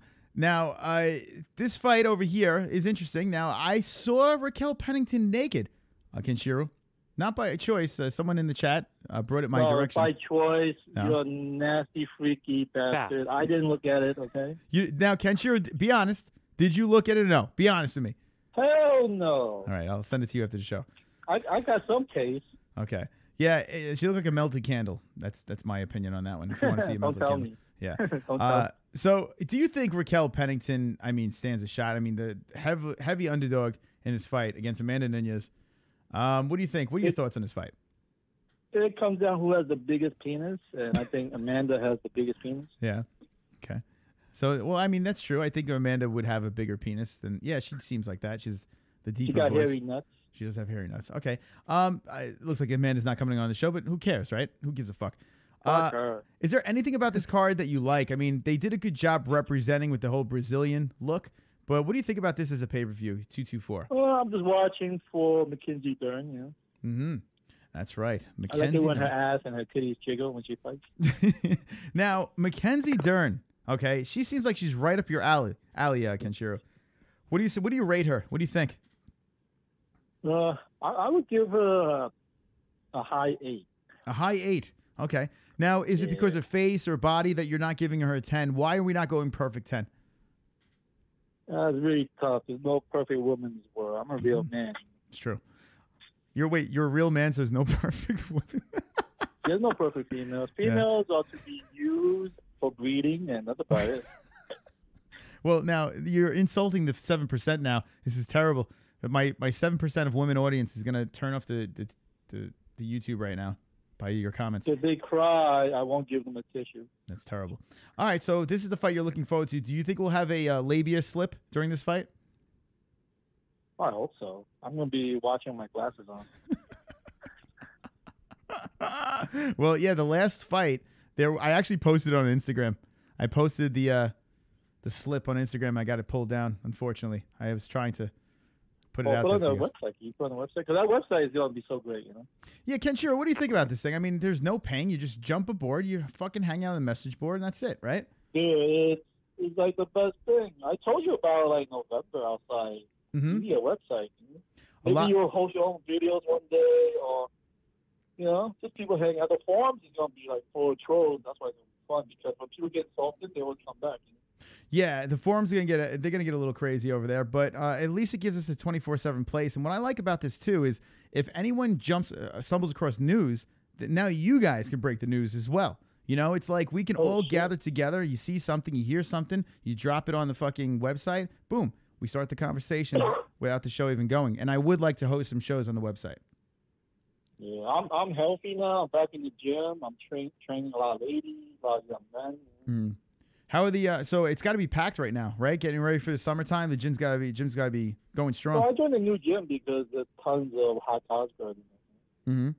this fight over here is interesting. Now, I saw Raquel Pennington naked, Kenshiro. Not by choice. Someone in the chat brought it my direction. By choice. No. You're a nasty, freaky bastard. I didn't look at it, okay? Now, Kenshiro, be honest. Did you look at it or no? Be honest with me. Hell no. All right, I'll send it to you after the show. I got some taste. Okay. Yeah, she looked like a melted candle. That's my opinion on that one. If you want to see a melted candle. Yeah. So, do you think Raquel Pennington, stands a shot? I mean, the heavy underdog in this fight against Amanda Nunes. What do you think? What are your thoughts on this fight? It comes down who has the biggest penis, and I think Amanda has the biggest penis. Yeah. Okay. So, well, that's true. I think Amanda would have a bigger penis than. Yeah, she seems like that. She's the deeper. She got voice. hairy nuts. She does have hairy nuts. Okay. It looks like Amanda's not coming on the show, but who cares, right? Who gives a fuck? Is there anything about this card that you like? They did a good job representing with the whole Brazilian look, but what do you think about this as a pay-per-view, 224? Well, I'm just watching for Mackenzie Dern, you know. Mm-hmm. That's right. Mackenzie I like it when Dern. her ass and her titties jiggle when she fights. Now, Mackenzie Dern, okay, she seems like she's right up your alley, Kenshiro. What do you rate her? What do you think? I would give her a high 8. A high 8. Okay. Now, is it because of face or body that you're not giving her a 10? Why are we not going perfect 10? It's really tough. There's no perfect woman in this world. I'm a real man. It's true. You're a real man, so there's no perfect woman. There's no perfect females. Females are to be used for breeding, and that's about it. Well, now, you're insulting the 7% now. This is terrible. My 7% of women audience is going to turn off the YouTube right now by your comments. If they cry, I won't give them a tissue. That's terrible. All right, so this is the fight you're looking forward to. Do you think we'll have a labia slip during this fight? I hope so. I'm going to be watching my glasses on. Well, yeah, the last fight, I actually posted it on Instagram. I posted the slip on Instagram. I got it pulled down, unfortunately. I was trying to put it out there. Put it on the website. You put it on the website? Because that website is going to be so great, you know? Yeah, Kenshiro, what do you think about this thing? There's no pain. You just jump aboard. You fucking hang out on the message board, and that's it, right? Yeah, it's like the best thing. I told you about it like November outside. Mm-hmm. You need a website. Maybe you'll host your own videos one day, or, just people hanging out. The forums is going to be like full of trolls. That's why it's fun, because when people get insulted, they won't come back. Yeah, the forums are they're gonna get a little crazy over there, but at least it gives us a 24/7 place. And what I like about this too is if anyone stumbles across news, that now you guys can break the news as well. It's like we can all gather together. You see something, you hear something, you drop it on the fucking website. Boom, we start the conversation without the show even going. And I would like to host some shows on the website. Yeah, I'm healthy now. I'm back in the gym. I'm training a lot of ladies, a lot of young men. Mm. How are the so it's got to be packed right now, right? Getting ready for the summertime. The gym's got to be going strong. So I joined a new gym because there's tons of hot college girls in there. Mm-hmm.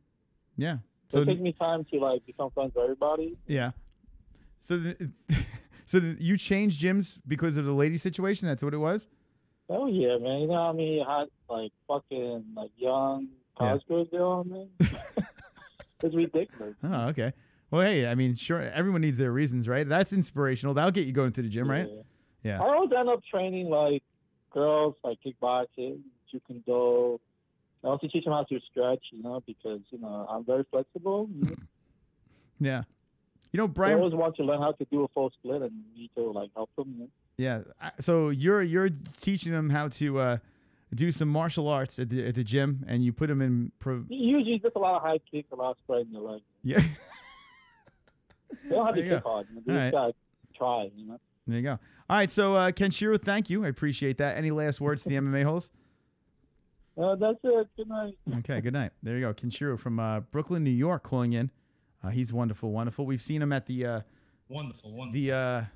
Yeah. So it takes me time to become friends with everybody. Yeah. So you changed gyms because of the lady situation? That's what it was? Oh yeah, man. You know what I mean? I had fucking young college girls there on me. It's ridiculous. Oh, okay. Well, hey, sure, everyone needs their reasons, right? That's inspirational. That'll get you going to the gym, right? Yeah. I always end up training girls, kickboxing, judo. I also teach them how to stretch, because I'm very flexible. Yeah. You know, I Brian. always want to learn how to do a full split and need to like help them. You know? Yeah. So you're teaching them how to do some martial arts at the gym, and you put them in. Usually, just a lot of high kicks, a lot of spreading your legs. Yeah. They don't have to There you kick go. hard. They All just gotta try. You know. There you go. All right. So Kenshiro, thank you. I appreciate that. Any last words to the MMA holes? That's it. Good night. Okay. Good night. There you go. Kenshiro from Brooklyn, New York, calling in. He's wonderful, wonderful. We've seen him at the Wonderful. the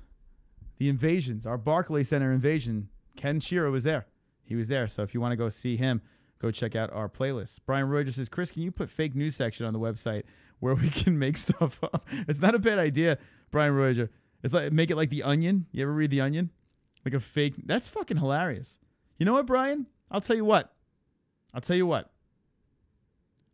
invasions, our Barclays Center invasion. Kenshiro was there. He was there. So if you want to go see him, go check out our playlist. Brian Roger says, Chris, can you put fake news section on the website where we can make stuff up? It's not a bad idea, Brian Roger. It's like make it like The Onion. You ever read The Onion? Like a fake. That's fucking hilarious. You know what, Brian? I'll tell you what.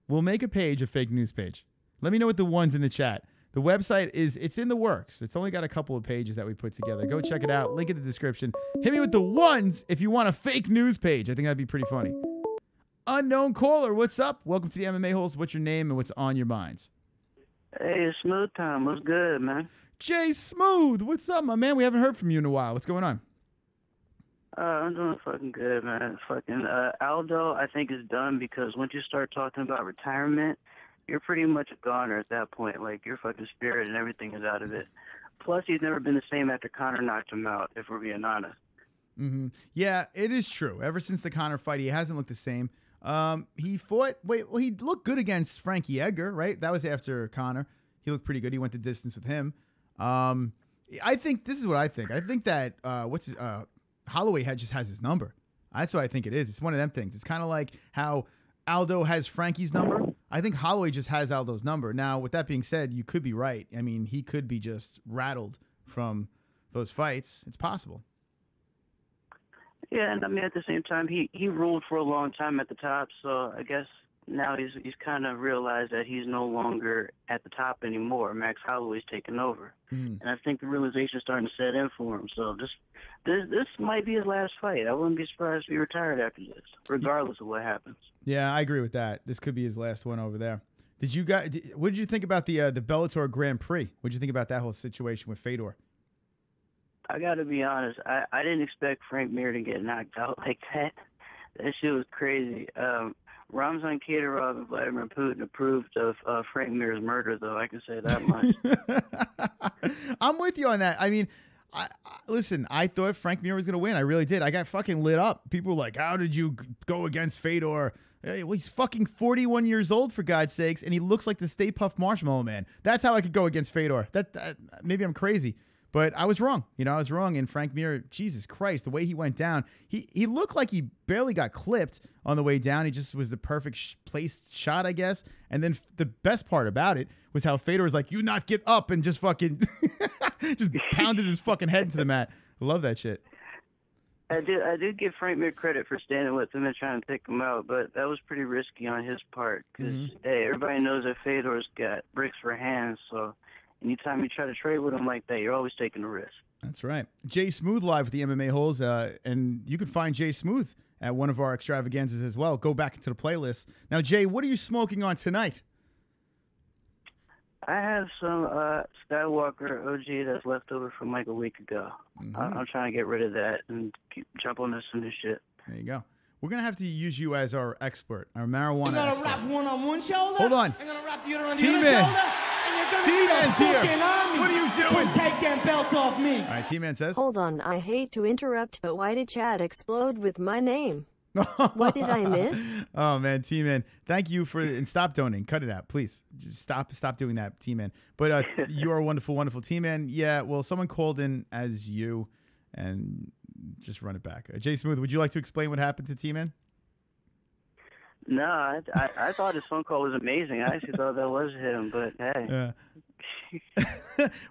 We'll make a page, a fake news page. Let me know what the ones in the chat. The website it's in the works. It's only got a couple of pages that we put together. Go check it out. Link in the description. Hit me with the ones if you want a fake news page. I think that'd be pretty funny. Unknown caller, what's up? Welcome to the MMA Holes. What's your name and what's on your minds? Hey, it's Smooth Time. What's good, man? Jay Smooth, what's up, my man? We haven't heard from you in a while. What's going on? I'm doing fucking good, man. Fucking Aldo, I think, is done because once you start talking about retirement, you're pretty much a goner at that point. Like, your fucking spirit and everything is out of it. Plus, he's never been the same after Conor knocked him out, if we're being honest. Mm-hmm. Yeah, it is true. Ever since the Conor fight, he hasn't looked the same. He looked good against Frankie Edgar, right? That was after Conor. He looked pretty good. He went the distance with him. I think this is what I think. I think that Holloway just has his number. That's what I think it is. It's one of them things. It's kind of like how Aldo has Frankie's number. I think Holloway just has Aldo's number. Now, with that being said, you could be right. I mean, he could be just rattled from those fights. It's possible. Yeah, and I mean, at the same time, he ruled for a long time at the top, so I guess now he's kind of realized that he's no longer at the top anymore. Max Holloway's taken over. And I think the realization is starting to set in for him. So this might be his last fight. I wouldn't be surprised if he retired after this, regardless of what happens. Yeah, I agree with that. This could be his last one over there. What did you think about the Bellator Grand Prix? What did you think about that whole situation with Fedor? I got to be honest. I didn't expect Frank Mir to get knocked out like that. That shit was crazy. Ramzan Kadyrov and Vladimir Putin approved of Frank Mir's murder, though. I can say that much. I'm with you on that. I mean, listen, I thought Frank Mir was going to win. I really did. I got fucking lit up. People were like, how did you go against Fedor? Hey, well, he's fucking 41 years old, for God's sakes, and he looks like the Stay Puft Marshmallow Man. That's how I could go against Fedor. That maybe I'm crazy. But I was wrong. I was wrong. And Frank Mir, Jesus Christ, the way he went down, he looked like he barely got clipped on the way down. He just was the perfect placed shot, I guess. And then the best part about it was how Fedor was like, you not get up, and just fucking just pounded his fucking head into the mat. I love that shit. I did give Frank Mir credit for standing with him and trying to take him out, but that was pretty risky on his part. Because, hey, everybody knows that Fedor's got bricks for hands, so anytime you try to trade with him like that, you're always taking a risk. That's right. Jay Smooth live with the MMA Holes, and you can find Jay Smooth at one of our extravaganzas as well. Go back into the playlist. Now, Jay, what are you smoking on tonight? I have some Skywalker OG that's left over from like a week ago. I'm trying to get rid of that and jump on this new shit. There you go. We're going to have to use you as our expert, our marijuana You're expert. gonna wrap one on one shoulder. Hold on. I'm gonna wrap the other on the T-Man. other shoulder. And you're gonna T-Man's be the here. fucking army. What are you doing? Couldn't take them belts off me. All right, T-Man says. Hold on, I hate to interrupt, but why did Chad explode with my name? What did I miss? Oh, man, T-Man. Thank you and stop donating. Cut it out, please. Just stop doing that, T-Man. But you are a wonderful, wonderful T-Man. Yeah, well, someone called in as you, and just run it back. Jay Smooth, would you like to explain what happened to T-Man? No, I thought his phone call was amazing. I actually thought that was him, but hey.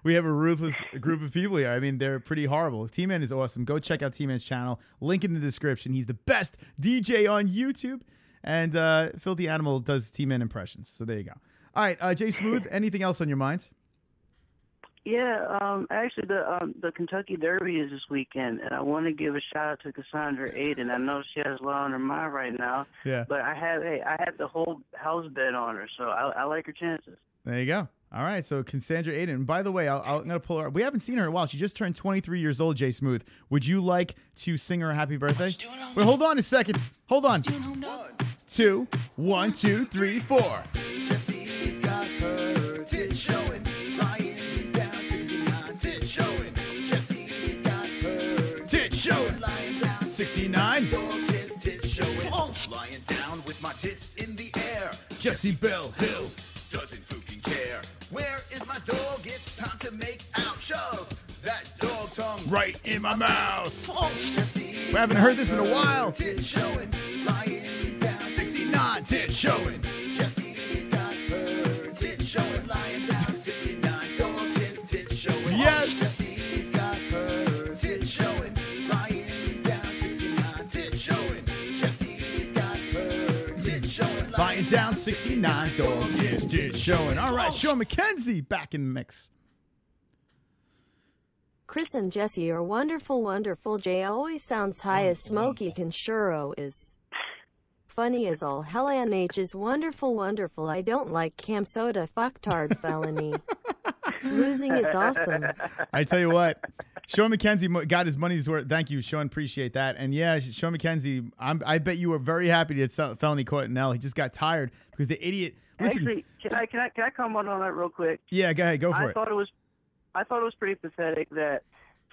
We have a ruthless group of people here. I mean, they're pretty horrible. T-Man is awesome. Go check out T-Man's channel. Link in the description. He's the best DJ on YouTube. And Filthy Animal does T-Man impressions. So there you go. All right, Jay Smooth, anything else on your mind? Yeah, actually, the Kentucky Derby is this weekend, and I want to give a shout out to Cassandra Aiden. I know she has a lot on her mind right now. Yeah. But I have the whole house bet on her, so I like her chances. There you go. All right, so Cassandra Aiden. And by the way, I'm going to pull her. We haven't seen her in a while. She just turned 23 years old, Jay Smooth. Would you like to sing her a happy birthday? Wait, hold on a second. Hold on. 2, 1, 2, 3, 4. Jessie's got her tits showing, lying down 69 tits showing. Jessie's got her tits showing, lying down 69. Dog kiss tits showing, lying down with my tits in the air. Jessie Bell Hill doesn't fucking care. Where is my dog? It's time to make out. Shove that dog tongue right in my mouth. Jessie's We haven't heard this in a while. tits showing, lying down 69 tits showing. Jessie's got her tits showing, lying down 69. Dog kiss tits showing. Yes. Jessie's got her tits showing, lying down 69 tits showing. Jessie's got her tits showing, Lying down 69. Dog kiss tits showing. All right, Sean McKenzie back in the mix. Chris and Jessie are wonderful, wonderful. Jay always sounds high as Smokey Conchuro is. Funny as all hell. NH is wonderful, wonderful. I don't like CamSoda fucktard felony. Losing is awesome. I tell you what, Sean McKenzie got his money's worth. Thank you, Sean. Appreciate that. And yeah, Sean McKenzie, I bet you were very happy to get felony caught in L. He just got tired because the idiot. Listen, Actually, can I comment on that real quick? Yeah, go ahead. Go for it. I thought it was pretty pathetic that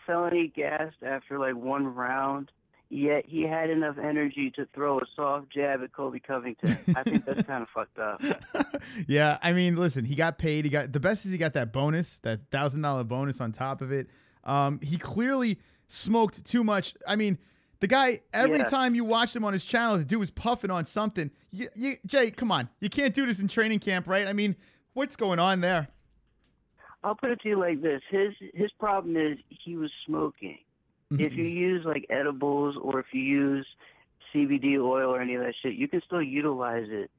Felony gassed after like one round, yet he had enough energy to throw a soft jab at Colby Covington. I think that's kind of fucked up. Yeah, I mean, listen, he got paid. He got the best is he got that bonus, that $1,000 bonus on top of it. He clearly smoked too much. I mean, the guy, every time you watched him on his channel, the dude was puffing on something. Jay, come on. You can't do this in training camp, right? I mean, what's going on there? I'll put it to you like this. His problem is he was smoking. If you use like edibles or if you use CBD oil or any of that shit, you can still utilize it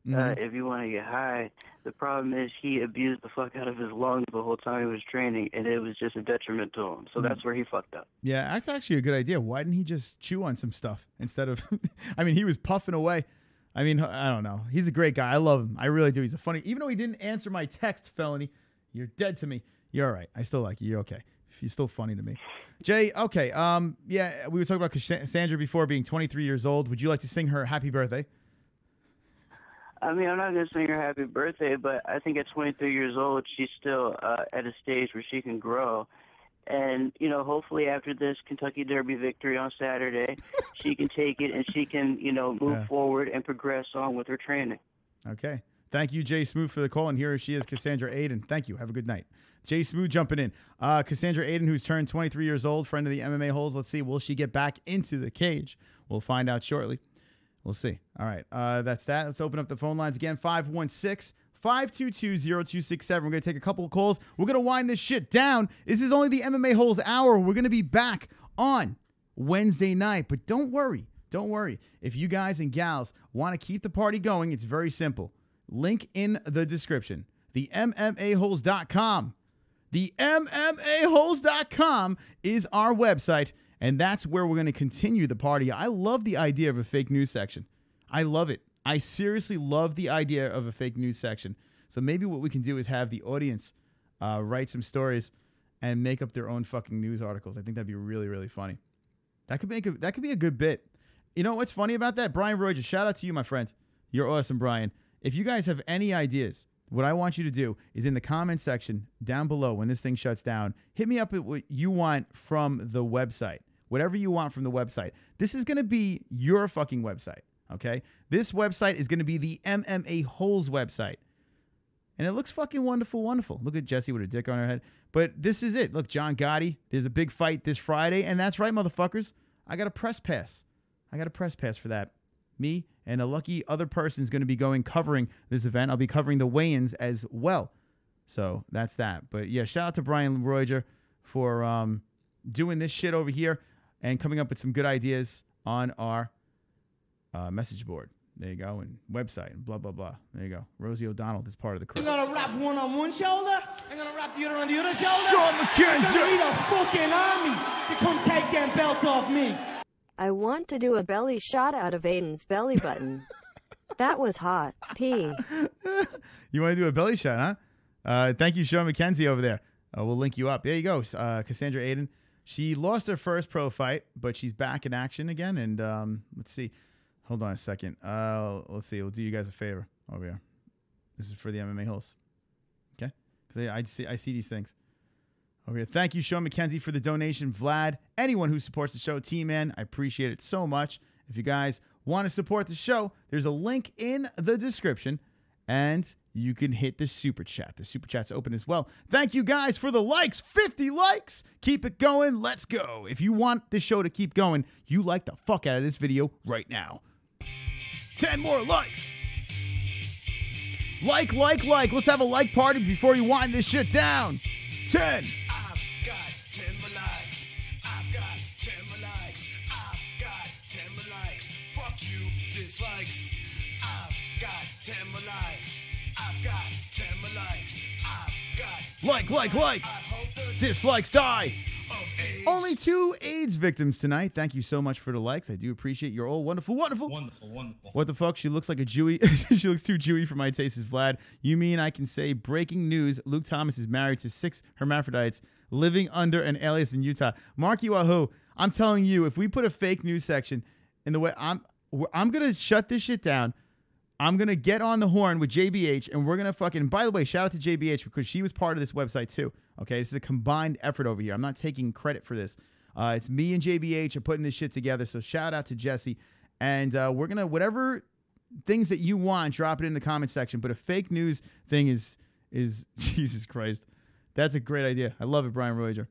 if you want to get high. The problem is he abused the fuck out of his lungs the whole time he was training, and it was just a detriment to him. So that's where he fucked up. Yeah, that's actually a good idea. Why didn't he just chew on some stuff instead of I mean, he was puffing away. I mean, I don't know. He's a great guy. I love him. I really do. He's a funny. Even though he didn't answer my text, Felony, you're dead to me. You're all right. I still like you. You're okay. He's still funny to me. Jay, okay. Yeah, we were talking about Cassandra before being 23 years old. Would you like to sing her happy birthday? I mean, I'm not going to sing her happy birthday, but I think at 23 years old, she's still at a stage where she can grow. And, you know, hopefully after this Kentucky Derby victory on Saturday, she can take it and she can, you know, move forward and progress on with her training. Okay. Thank you, Jay Smooth, for the call. And here she is, Cassandra Aiden. Thank you. Have a good night. Jay Smooth jumping in. Cassandra Aiden, who's turned 23 years old, friend of the MMA-Holes. Let's see. Will she get back into the cage? We'll find out shortly. We'll see. All right. That's that. Let's open up the phone lines again. 516-522-0267. We're going to take a couple of calls. We're going to wind this shit down. This is only the MMA-Holes hour. We're going to be back on Wednesday night. But don't worry. Don't worry. If you guys and gals want to keep the party going, it's very simple. Link in the description. The MMAHoles.com. The MMAHoles.com is our website, and that's where we're going to continue the party. I love the idea of a fake news section. I love it. I seriously love the idea of a fake news section. So maybe what we can do is have the audience write some stories and make up their own fucking news articles. I think that'd be really, really funny. That could be a good bit. You know what's funny about that? Brian Roy, shout out to you, my friend. You're awesome, Brian. If you guys have any ideas, what I want you to do is in the comment section down below when this thing shuts down, hit me up with what you want from the website. Whatever you want from the website. This is going to be your fucking website, okay? This website is going to be the MMA-Holes website. And it looks fucking wonderful, wonderful. Look at Jessie with a dick on her head. But this is it. Look, John Gotti, there's a big fight this Friday. And that's right, motherfuckers. I got a press pass. I got a press pass for that. Me and a lucky other person is going to be covering this event. I'll be covering the weigh-ins as well. So that's that. But yeah, shout out to Brian Royer for doing this shit over here and coming up with some good ideas on our message board. There you go. And website and blah, blah, blah. There you go. Rosie O'Donnell is part of the crew. I'm gonna wrap one on one shoulder. I'm gonna wrap the other on the other shoulder. Sean McKenzie. I'm gonna need a fucking army to come take them belts off me. I want to do a belly shot out of Aiden's belly button. That was hot. P. You want to do a belly shot, huh? Thank you, Sean McKenzie over there. We'll link you up. There you go, Cassandra Aiden. She lost her first pro fight, but she's back in action again. And let's see. Hold on a second. Let's see. We'll do you guys a favor over here. This is for the MMA-Holes. Okay? Because I see these things. Over here. Thank you, Sean McKenzie, for the donation. Vlad, anyone who supports the show, T-Man, I appreciate it so much. If you guys want to support the show, there's a link in the description, and you can hit the super chat. The super chat's open as well. Thank you guys for the likes. 50 likes. Keep it going. Let's go. If you want the show to keep going, you like the fuck out of this video right now. 10 more likes. Like. Let's have a like party before you wind this shit down. 10. I've got 10 more likes. I've got 10 more likes. I've got 10 more likes. Fuck you, dislikes. I've got 10 more likes. I've got 10 more likes. I've got 10 more likes. I hope the Dislikes die. Only 2 AIDS victims tonight. Thank you so much for the likes. I do appreciate you're all wonderful. Wonderful. What the fuck? She looks like a Jewy. She looks too Jewy for my taste, says Vlad. You mean I can say breaking news, Luke Thomas is married to 6 hermaphrodites living under an alias in Utah. Marky Wahoo, I'm telling you, if we put a fake news section in the way, I'm going to shut this shit down. I'm going to get on the horn with JBH, and we're going to fucking, by the way, shout out to JBH because she was part of this website too. Okay, this is a combined effort over here. I'm not taking credit for this. It's me and JBH are putting this shit together, so shout out to Jessie. And we're going to, whatever things that you want, drop it in the comment section. But a fake news thing is Jesus Christ. That's a great idea. I love it, Brian Roger.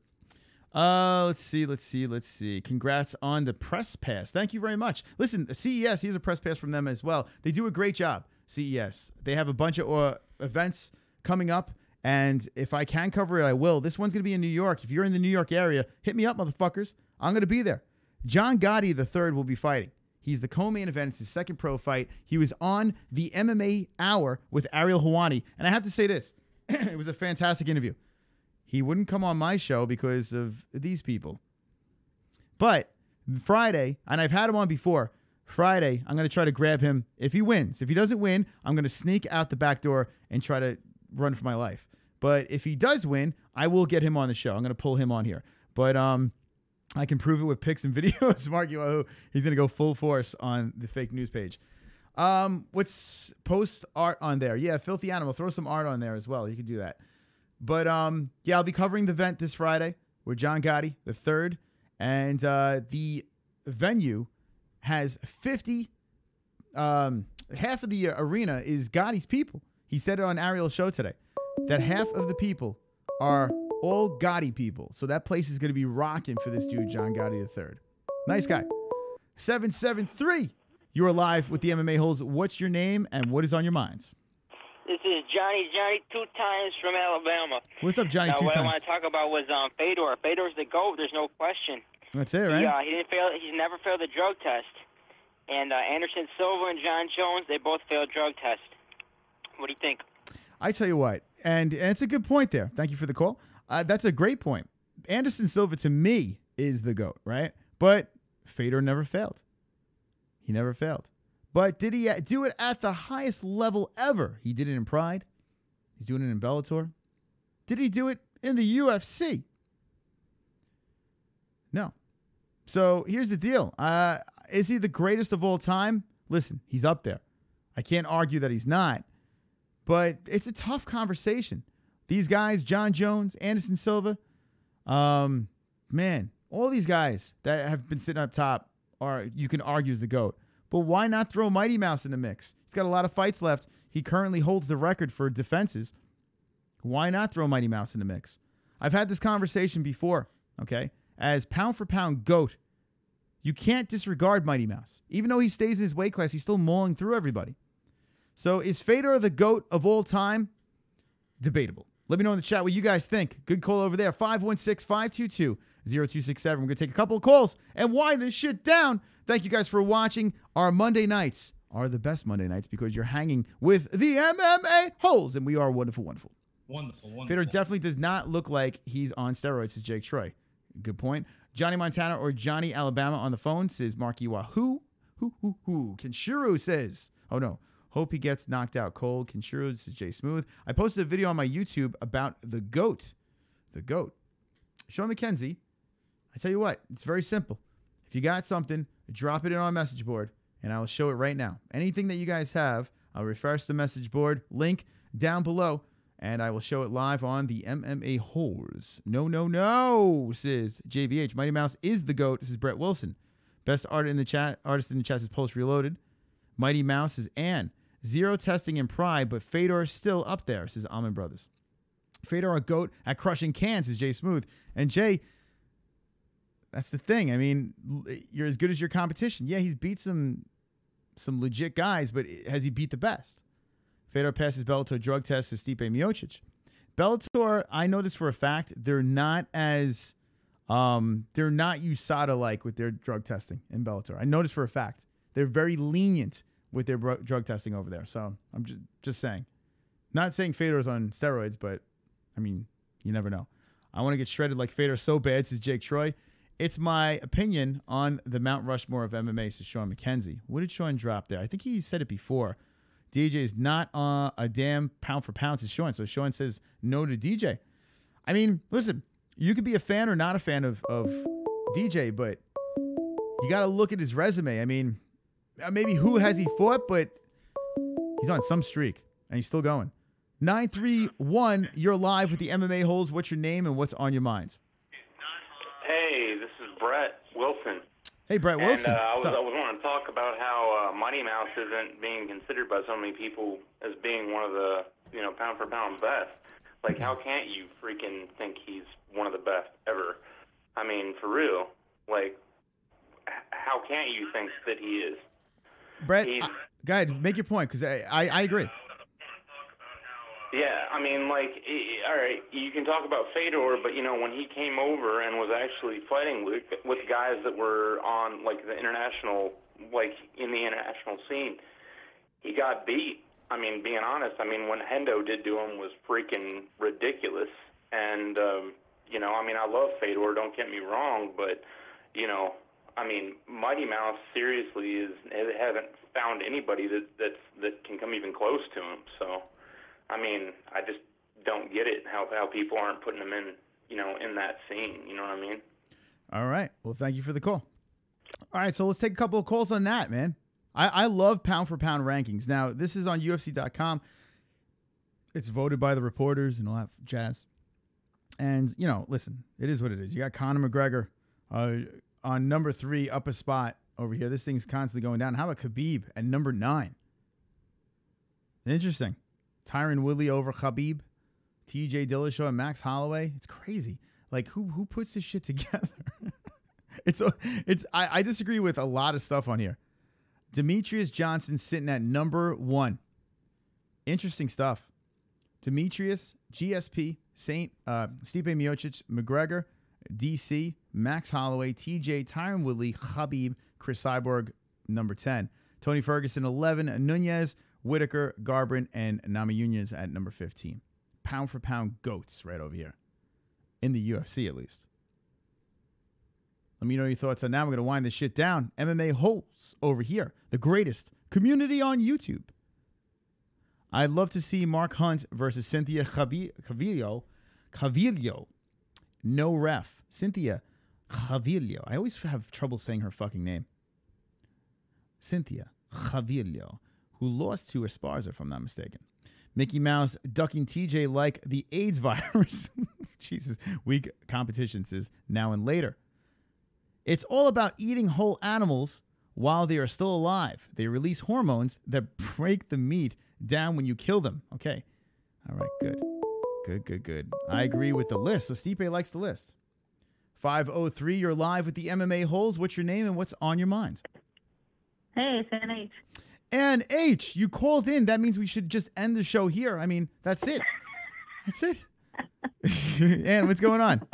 Let's see. Congrats on the press pass. Thank you very much. Listen, CES, here's a press pass from them as well. They do a great job, CES. They have a bunch of events coming up, and if I can cover it, I will. This one's going to be in New York. If you're in the New York area, hit me up, motherfuckers. I'm going to be there. John Gotti III will be fighting. He's the co-main event. It's his second pro fight. He was on the MMA Hour with Ariel Helwani, and I have to say this. It was a fantastic interview. He wouldn't come on my show because of these people. But Friday, and I've had him on before, Friday, I'm going to try to grab him if he wins. If he doesn't win, I'm going to sneak out the back door and try to run for my life. But if he does win, I will get him on the show. I'm going to pull him on here. But I can prove it with pics and videos. Marky Wahoo, he's going to go full force on the fake news page. What's post art on there? Yeah, Filthy Animal. Throw some art on there as well. You can do that. But, yeah, I'll be covering the event this Friday with John Gotti III. And the venue has 50, half of the arena is Gotti's people. He said it on Ariel's show today, that half of the people are all Gotti people. So that place is going to be rocking for this dude, John Gotti III. Nice guy. 773, you're live with the MMA-Holes. What's your name and what is on your minds? This is Johnny 2 times from Alabama. What's up, Johnny? Now, 2 what times. I want to talk about was Fedor. Fedor's the GOAT. There's no question. That's it, right? He didn't fail. He's never failed a drug test. And Anderson Silva and John Jones, they both failed drug tests. What do you think? I tell you what, and it's a good point there. Thank you for the call. That's a great point. Anderson Silva, to me, is the GOAT, right? But Fedor never failed. He never failed. But did he do it at the highest level ever? He did it in Pride. He's doing it in Bellator. Did he do it in the UFC? No. So here's the deal. Is he the greatest of all time? Listen, he's up there. I can't argue that he's not. But it's a tough conversation. These guys, John Jones, Anderson Silva, man, all these guys that have been sitting up top are, you can argue, is the GOAT. But why not throw Mighty Mouse in the mix? He's got a lot of fights left. He currently holds the record for defenses. Why not throw Mighty Mouse in the mix? I've had this conversation before, okay? As pound-for-pound GOAT, you can't disregard Mighty Mouse. Even though he stays in his weight class, he's still mauling through everybody. So is Fedor the GOAT of all time? Debatable. Let me know in the chat what you guys think. Good call over there. 516-522-0267. We're going to take a couple of calls and wind this shit down. Thank you guys for watching. Our Monday nights are the best Monday nights because you're hanging with the MMA-Holes, and we are wonderful, wonderful. Wonderful. Fedor definitely does not look like he's on steroids, says Jake Troy. Good point. Johnny Montana or Johnny Alabama on the phone, says Marky Wahoo. Kenshiro says, oh no, Hope he gets knocked out cold. Kinshiro, this is Jay Smooth. I posted a video on my YouTube about the GOAT. The GOAT. Sean McKenzie. I tell you what, it's very simple. If you got something, drop it in our message board, and I will show it right now. Anything that you guys have, I'll refresh the message board link down below, and I will show it live on the MMA-Holes. No, says JBH. Mighty Mouse is the GOAT. This is Brett Wilson. Best artist in the chat is Post Reloaded. Mighty Mouse is Ann. Zero testing and pride, but Fedor still up there, says Almond Brothers. Fedor a GOAT at crushing cans, says Jay Smooth. And Jay, that's the thing. I mean, you're as good as your competition. Yeah, he's beat some legit guys, but has he beat the best? Fedor passes Bellator drug test to Stipe Miocic. Bellator, I know this for a fact, they're not USADA-like with their drug testing in Bellator. I know this for a fact. They're very lenient with their drug testing over there. So I'm just saying. Not saying Fedor's on steroids, but, I mean, you never know. I want to get shredded like Fedor so bad, says Jake Troy. It's my opinion on the Mount Rushmore of MMA, says Sean McKenzie. What did Sean drop there? I think he said it before. DJ is not a damn pound for pound, says Sean. So Sean says no to DJ. I mean, listen, you could be a fan or not a fan of DJ, but you got to look at his resume. I mean, maybe who has he fought, but he's on some streak, and he's still going. 931, you're live with the MMA-Holes. What's your name and what's on your minds? Hey, this is Brett Wilson. Hey, Brett Wilson. And I was wanting to talk about how Mighty Mouse isn't being considered by so many people as being one of the, pound for pound best. Like, how can't you freaking think he's one of the best ever? I mean, for real. Like, how can't you think that he is? Brett, go ahead, make your point, because I agree. Yeah, I mean, like, all right, you can talk about Fedor, but, when he came over and was actually fighting with guys that were on, like, the international, like, in the international scene, he got beat. I mean, being honest, when Hendo did to him was freaking ridiculous. And, I mean, I love Fedor, don't get me wrong, but, Mighty Mouse seriously hasn't found anybody that can come even close to him, so... I just don't get it, how people aren't putting them in, in that scene. You know what I mean? All right. Well, thank you for the call. All right, so let's take a couple of calls on that, man. I love pound-for-pound rankings. Now, this is on UFC.com. It's voted by the reporters and all that jazz. And, listen, it is what it is. You got Conor McGregor on number 3, up a spot over here. This thing's constantly going down. How about Khabib at number 9? Interesting. Tyron Woodley over Khabib, TJ Dillashaw and Max Holloway. It's crazy. Like, who puts this shit together? I disagree with a lot of stuff on here. Demetrius Johnson sitting at number 1. Interesting stuff. Demetrius, GSP, Stipe Miocic, McGregor, DC, Max Holloway, TJ, Tyron Woodley, Khabib, Chris Cyborg, number 10. Tony Ferguson, 11. Nunes, Whitaker, Garbrandt, and Namajunas at number 15. Pound for pound goats right over here. In the UFC, at least. Let me know your thoughts on that. We're going to wind this shit down. MMA-Holes over here. The greatest community on YouTube. I'd love to see Mark Hunt versus Cynthia Cavillo. No ref. Cynthia Cavillo. I always have trouble saying her fucking name. Cynthia Cavillo, who lost to Esparza, if I'm not mistaken. Mickey Mouse ducking TJ like the AIDS virus. Jesus. Weak competition says now and later. It's all about eating whole animals while they are still alive. They release hormones that break the meat down when you kill them. Okay. All right, good. Good. I agree with the list. So Stipe likes the list. 503, you're live with the MMA-Holes. What's your name and what's on your mind? Hey, it's NH. And H, you called in. That means we should just end the show here. I mean, that's it. That's it. And what's going on?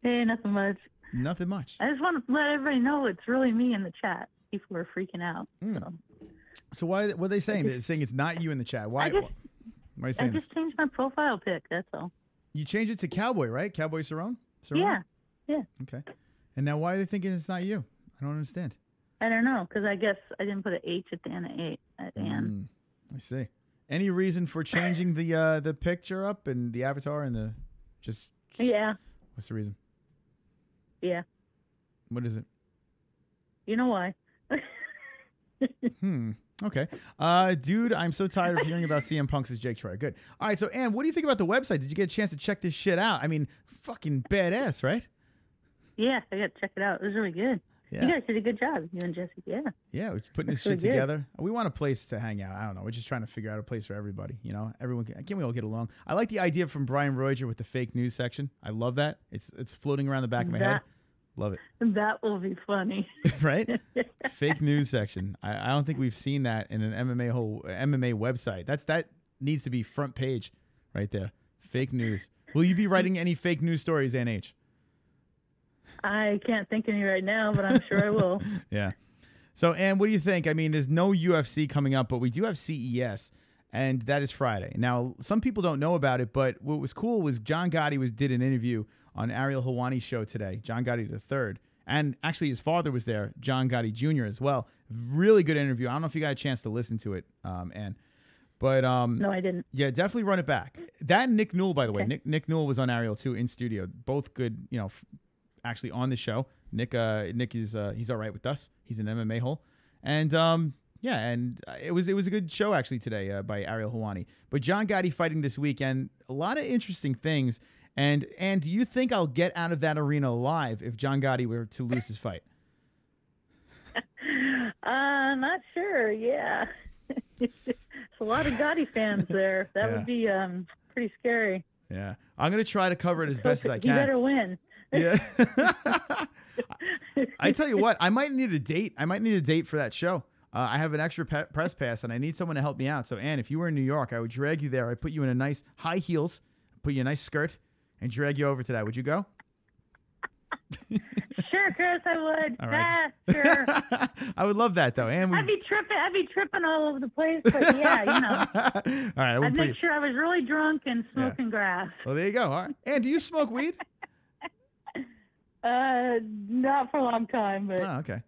Hey, nothing much. Nothing much. I just want to let everybody know it's really me in the chat. People are freaking out. So what are they saying? They're saying it's not you in the chat. Why are you saying I just changed my profile pic, that's all. You changed it to Cowboy, right? Cowboy Cerrone? Yeah. Okay. And now why are they thinking it's not you? I don't understand. I don't know, because I guess I didn't put an H at the end of at Ann. I see. Any reason for changing the picture up and the avatar and the just? Yeah. What's the reason? Yeah. What is it? You know why? Okay. Dude, I'm so tired of hearing about CM Punk's as Jake Troy. Good. All right, so Ann, what do you think about the website? Did you get a chance to check this shit out? I mean, fucking badass, right? Yeah, I got to check it out. It was really good. Yeah. You guys did a good job, you and Jessie. Yeah. Yeah, we're putting this That's shit really good. together. We want a place to hang out. I don't know. We're just trying to figure out a place for everybody. You know, everyone can't we all get along? I like the idea from Brian Roger with the fake news section. I love that. It's floating around the back of my head. Love it. That will be funny. Right? Fake news section. I don't think we've seen that in an MMA website. That needs to be front page right there. Fake news. Will you be writing any fake news stories, NH? I can't think of any right now, but I'm sure I will. Yeah. So, Ann, what do you think? I mean, there's no UFC coming up, but we do have CES, and that is Friday. Now, some people don't know about it, but what was cool was John Gotti did an interview on Ariel Helwani's show today, John Gotti III. And actually, his father was there, John Gotti Jr. as well. Really good interview. I don't know if you got a chance to listen to it, Ann. But no, I didn't. Yeah, definitely run it back. That and Nick Newell, by the way. Okay. Nick Newell was on Ariel too in studio. Both good, you know, actually on the show. Nick is he's all right with us. He's an MMA hole, and yeah, and it was a good show actually today by Ariel Helwani. But John Gotti fighting this weekend, a lot of interesting things. And do you think I'll get out of that arena alive if John Gotti were to lose his fight? Not sure. Yeah, it's a lot of Gotti fans there. That would be pretty scary. Yeah, I'm gonna try to cover it as best as I can. You better win. Yeah. I tell you what, I might need a date. I might need a date for that show. I have an extra press pass, and I need someone to help me out. So, Ann, if you were in New York, I would drag you there. I'd put you in a nice high heels, put you in a nice skirt, and drag you over to that. Would you go? Sure, Chris, I would. All right. Sure. I would love that, though. Ann, I'd be tripping all over the place, but yeah, you know. All right, I'd make sure I was really drunk and smoking grass. Well, there you go. All right. Ann, do you smoke weed? Not for a long time, but Oh, okay.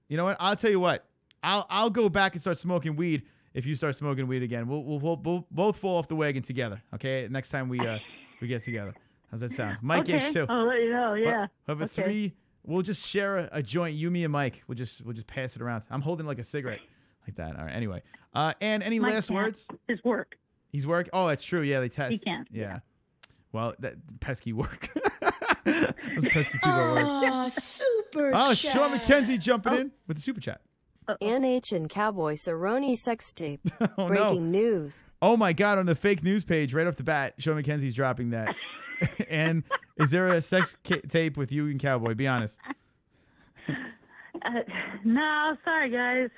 You know what? I'll tell you what. I'll go back and start smoking weed if you start smoking weed again. We'll both fall off the wagon together. Okay. Next time we get together. How's that sound? Mike okay. H too. I'll let you know. Yeah. Have a Okay. 3. We'll just share a joint. You, me, and Mike. We'll just pass it around. I'm holding like a cigarette, like that. All right. Anyway. And any Mike last can't. words? His work. He's work. Oh, that's true. Yeah, they test. He can't. Yeah. Well, that pesky work. Those pesky people at work. Oh, super Oh, chat. Sean McKenzie jumping in with the super chat. NH and Cowboy Cerrone sex tape. Oh, Breaking no. news. Oh my God! On the fake news page, right off the bat, Sean McKenzie's dropping that. And is there a sex tape with you and Cowboy? Be honest. No, sorry guys.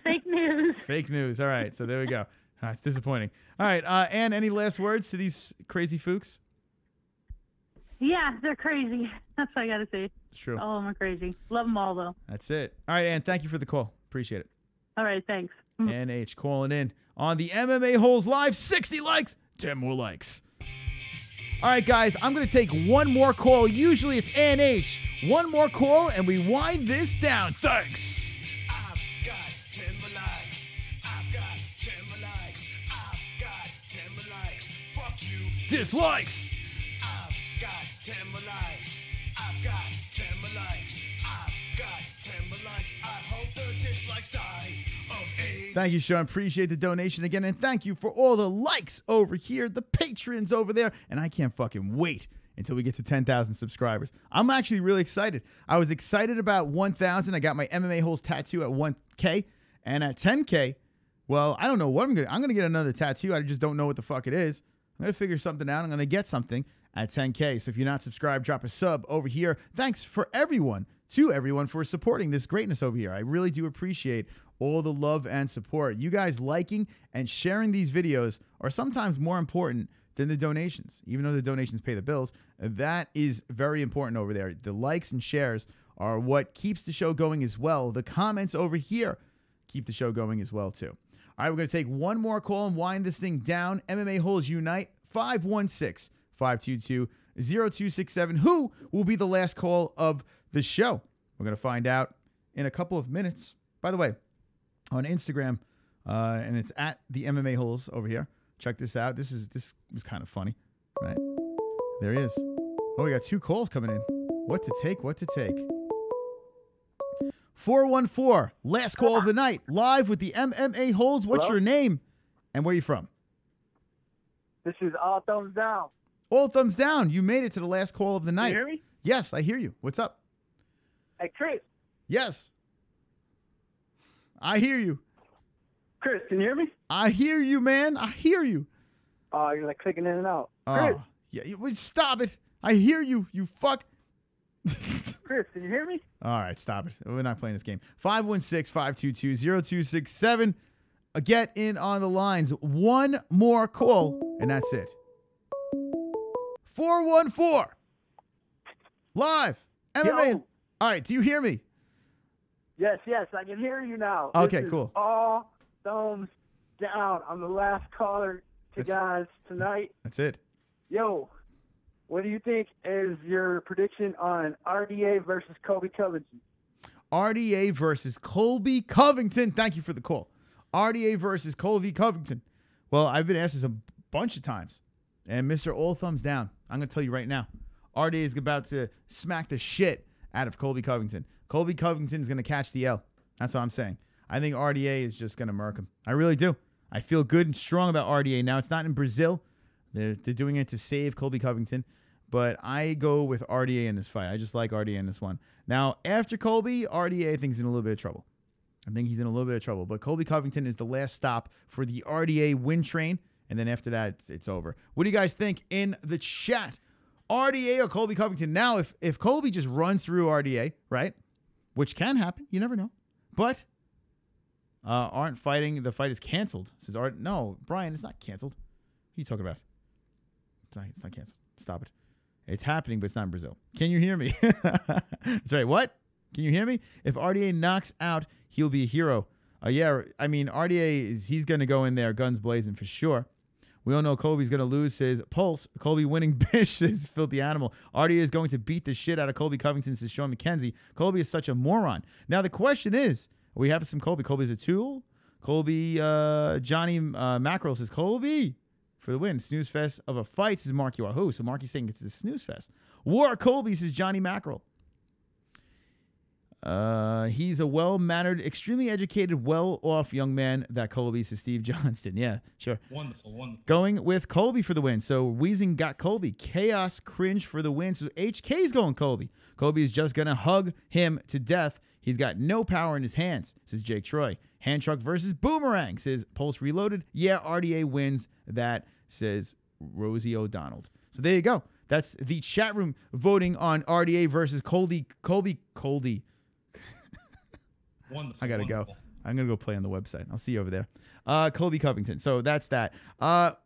Fake news. Fake news. All right, so there we go. It's disappointing. All right, Ann, any last words to these crazy fooks? Yeah, they're crazy. That's what I gotta say. It's true. All of them are crazy. Love them all though. That's it. All right, Ann, thank you for the call. Appreciate it. All right, thanks. NH calling in on the MMA-Holes Live. 60 likes, 10 more likes. All right, guys, I'm going to take one more call. Usually it's NH. One more call, and we wind this down. Thanks. I've got 10 more likes. I've got 10 more likes. I've got 10 more likes. Fuck you. Dislikes. I've got 10 more likes. I've got 10 more likes. I've got 10 more likes. I hope the dislikes die of AIDS. Thank you, Sean. Appreciate the donation again. And thank you for all the likes over here, the patrons over there. And I can't fucking wait until we get to 10,000 subscribers. I'm actually really excited. I was excited about 1,000. I got my MMA-Holes tattoo at 1K. And at 10K, well, I don't know what I'm going to get another tattoo. I just don't know what the fuck it is. I'm going to figure something out. I'm going to get something at 10K. So if you're not subscribed, drop a sub over here. Thanks to everyone for supporting this greatness over here. I really do appreciate all the love and support. You guys liking and sharing these videos are sometimes more important than the donations. Even though the donations pay the bills, that is very important over there. The likes and shares are what keeps the show going as well. The comments over here keep the show going as well too. All right, we're going to take one more call and wind this thing down. MMA Holes Unite, 516-522-0267. Who will be the last call of the show? We're going to find out in a couple of minutes. By the way, on Instagram, and it's at the MMA-Holes over here. Check this out. This was kind of funny, right? There he is. Oh, we got 2 calls coming in. What to take? What to take? 414, last call of the night, live with the MMA-Holes. What's Hello? your name and where you from? This is All Thumbs Down. All thumbs down. You made it to the last call of the night. Can you hear me? Yes, I hear you. What's up? Hey, Chris. Yes. I hear you. Chris, can you hear me? I hear you, man. I hear you. Oh, you're like clicking in and out. Chris, Yeah, stop it. I hear you, you fuck. Chris, can you hear me? All right, stop it. We're not playing this game. 516-522-0267. Get in on the lines. One more call, and that's it. 414. Live. MMA. Yo. All right, do you hear me? Yes, I can hear you now. Okay, This is cool. All Thumbs Down. I'm the last caller to guys tonight. That's it. Yo, what do you think is your prediction on RDA versus Colby Covington? RDA versus Colby Covington. Thank you for the call. RDA versus Colby Covington. Well, I've been asked this a bunch of times. And Mr. All Thumbs Down, I'm going to tell you right now, RDA is about to smack the shit out of Colby Covington. Colby Covington is going to catch the L. That's what I'm saying. I think RDA is just going to murk him. I really do. I feel good and strong about RDA. Now, it's not in Brazil. They're doing it to save Colby Covington. But I go with RDA in this fight. I just like RDA in this one. Now, after Colby, RDA I think is in a little bit of trouble. I think he's in a little bit of trouble. But Colby Covington is the last stop for the RDA win train. And then after that, it's over. What do you guys think in the chat? RDA or Colby Covington? Now, if Colby just runs through RDA, right? Which can happen. You never know. But aren't fighting. The fight is canceled. Says Art. No, Brian, it's not canceled. What are you talking about? It's not canceled. Stop it. It's happening, but it's not in Brazil. Can you hear me? That's right. What? Can you hear me? If RDA knocks out, he'll be a hero. Yeah, I mean, RDA, he's going to go in there guns blazing for sure. We all know Colby's going to lose, says Pulse. Colby winning Bish, says Filthy Animal. RDA is going to beat the shit out of Colby Covington, says Sean McKenzie. Colby is such a moron. Now, the question is, we have some Colby. Colby's a tool. Colby, Johnny Mackerel says, Colby for the win. Snooze fest of a fight, says Marky Wahoo. So Marky's saying it's a snooze fest. War Colby, says Johnny Mackerel. He's a well-mannered, extremely educated, well-off young man. That Colby, says Steve Johnston. Yeah, sure. Wonderful. Going with Colby for the win. So Weezing got Colby. Chaos Cringe for the win. So HK's going Colby. Colby is just going to hug him to death. He's got no power in his hands, says Jake Troy. Hand truck versus Boomerang, says Pulse Reloaded. Yeah, RDA wins that, says Rosie O'Donnell. So there you go. That's the chat room voting on RDA versus Colby. Wonderful. I gotta go. I'm gonna go play on the website. I'll see you over there. Colby Covington. So that's that.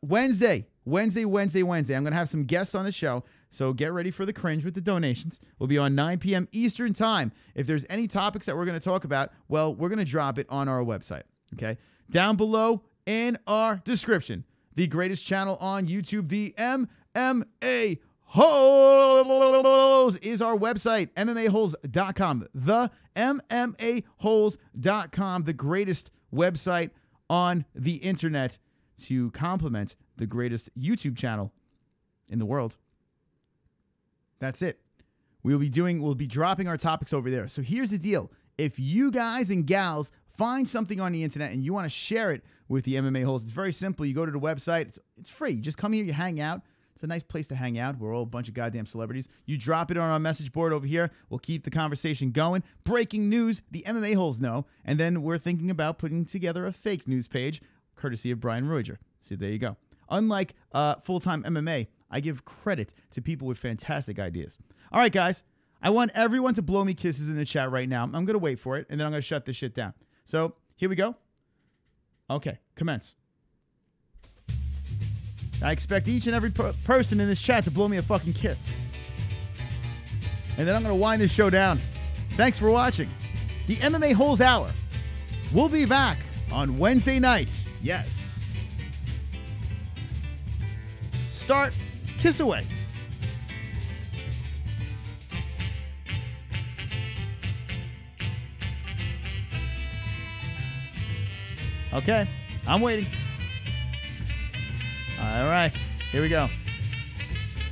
Wednesday. I'm gonna have some guests on the show. So get ready for the cringe with the donations. We'll be on 9 p.m. Eastern time. If there's any topics that we're gonna talk about, well, we're gonna drop it on our website. Okay. Down below in our description, the greatest channel on YouTube, the MMA-Holes is our website, MMA-Holes.com. The MMA-Holes.com, the greatest website on the internet to complement the greatest YouTube channel in the world. That's it. We'll be dropping our topics over there. So here's the deal. If you guys and gals find something on the internet and you want to share it with the MMA-Holes, it's very simple. You go to the website. It's free. You just come here, you hang out. It's a nice place to hang out. We're all a bunch of goddamn celebrities. You drop it on our message board over here. We'll keep the conversation going. Breaking news, the MMA-Holes know. And then we're thinking about putting together a fake news page, courtesy of Brian Ruiger. So there you go. Unlike full-time MMA, I give credit to people with fantastic ideas. All right, guys. I want everyone to blow me kisses in the chat right now. I'm going to wait for it, and then I'm going to shut this shit down. So here we go. Okay, commence. I expect each and every person in this chat to blow me a fucking kiss. And then I'm going to wind this show down. Thanks for watching. The MMA-Holes Hour. We'll be back on Wednesday night. Yes. Start. Kiss away. Okay, I'm waiting. All right, here we go.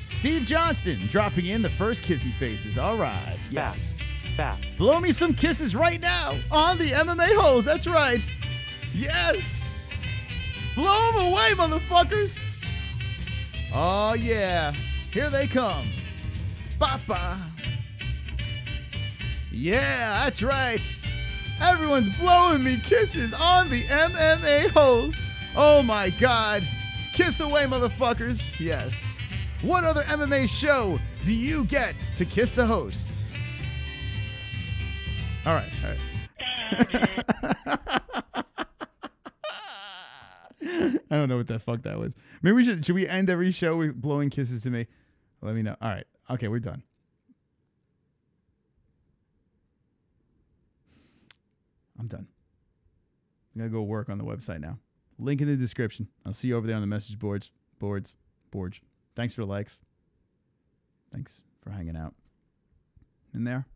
Steve Johnston dropping in the first kissy faces. All right. Yes. Fap. Blow me some kisses right now on the MMA-Holes. That's right. Yes. Blow them away, motherfuckers. Oh, yeah. Here they come. Ba-ba. Yeah, that's right. Everyone's blowing me kisses on the MMA-Holes. Oh, my God. Kiss away, motherfuckers. Yes. What other MMA show do you get to kiss the host? All right. I don't know what the fuck that was. Maybe should we end every show with blowing kisses to me? Let me know. All right. Okay, we're done. I'm done. I'm going to go work on the website now. Link in the description. I'll see you over there on the message boards. Thanks for the likes. Thanks for hanging out in there.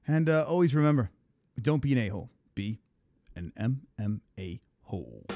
And always remember, don't be an a-hole. Be an MMA hole.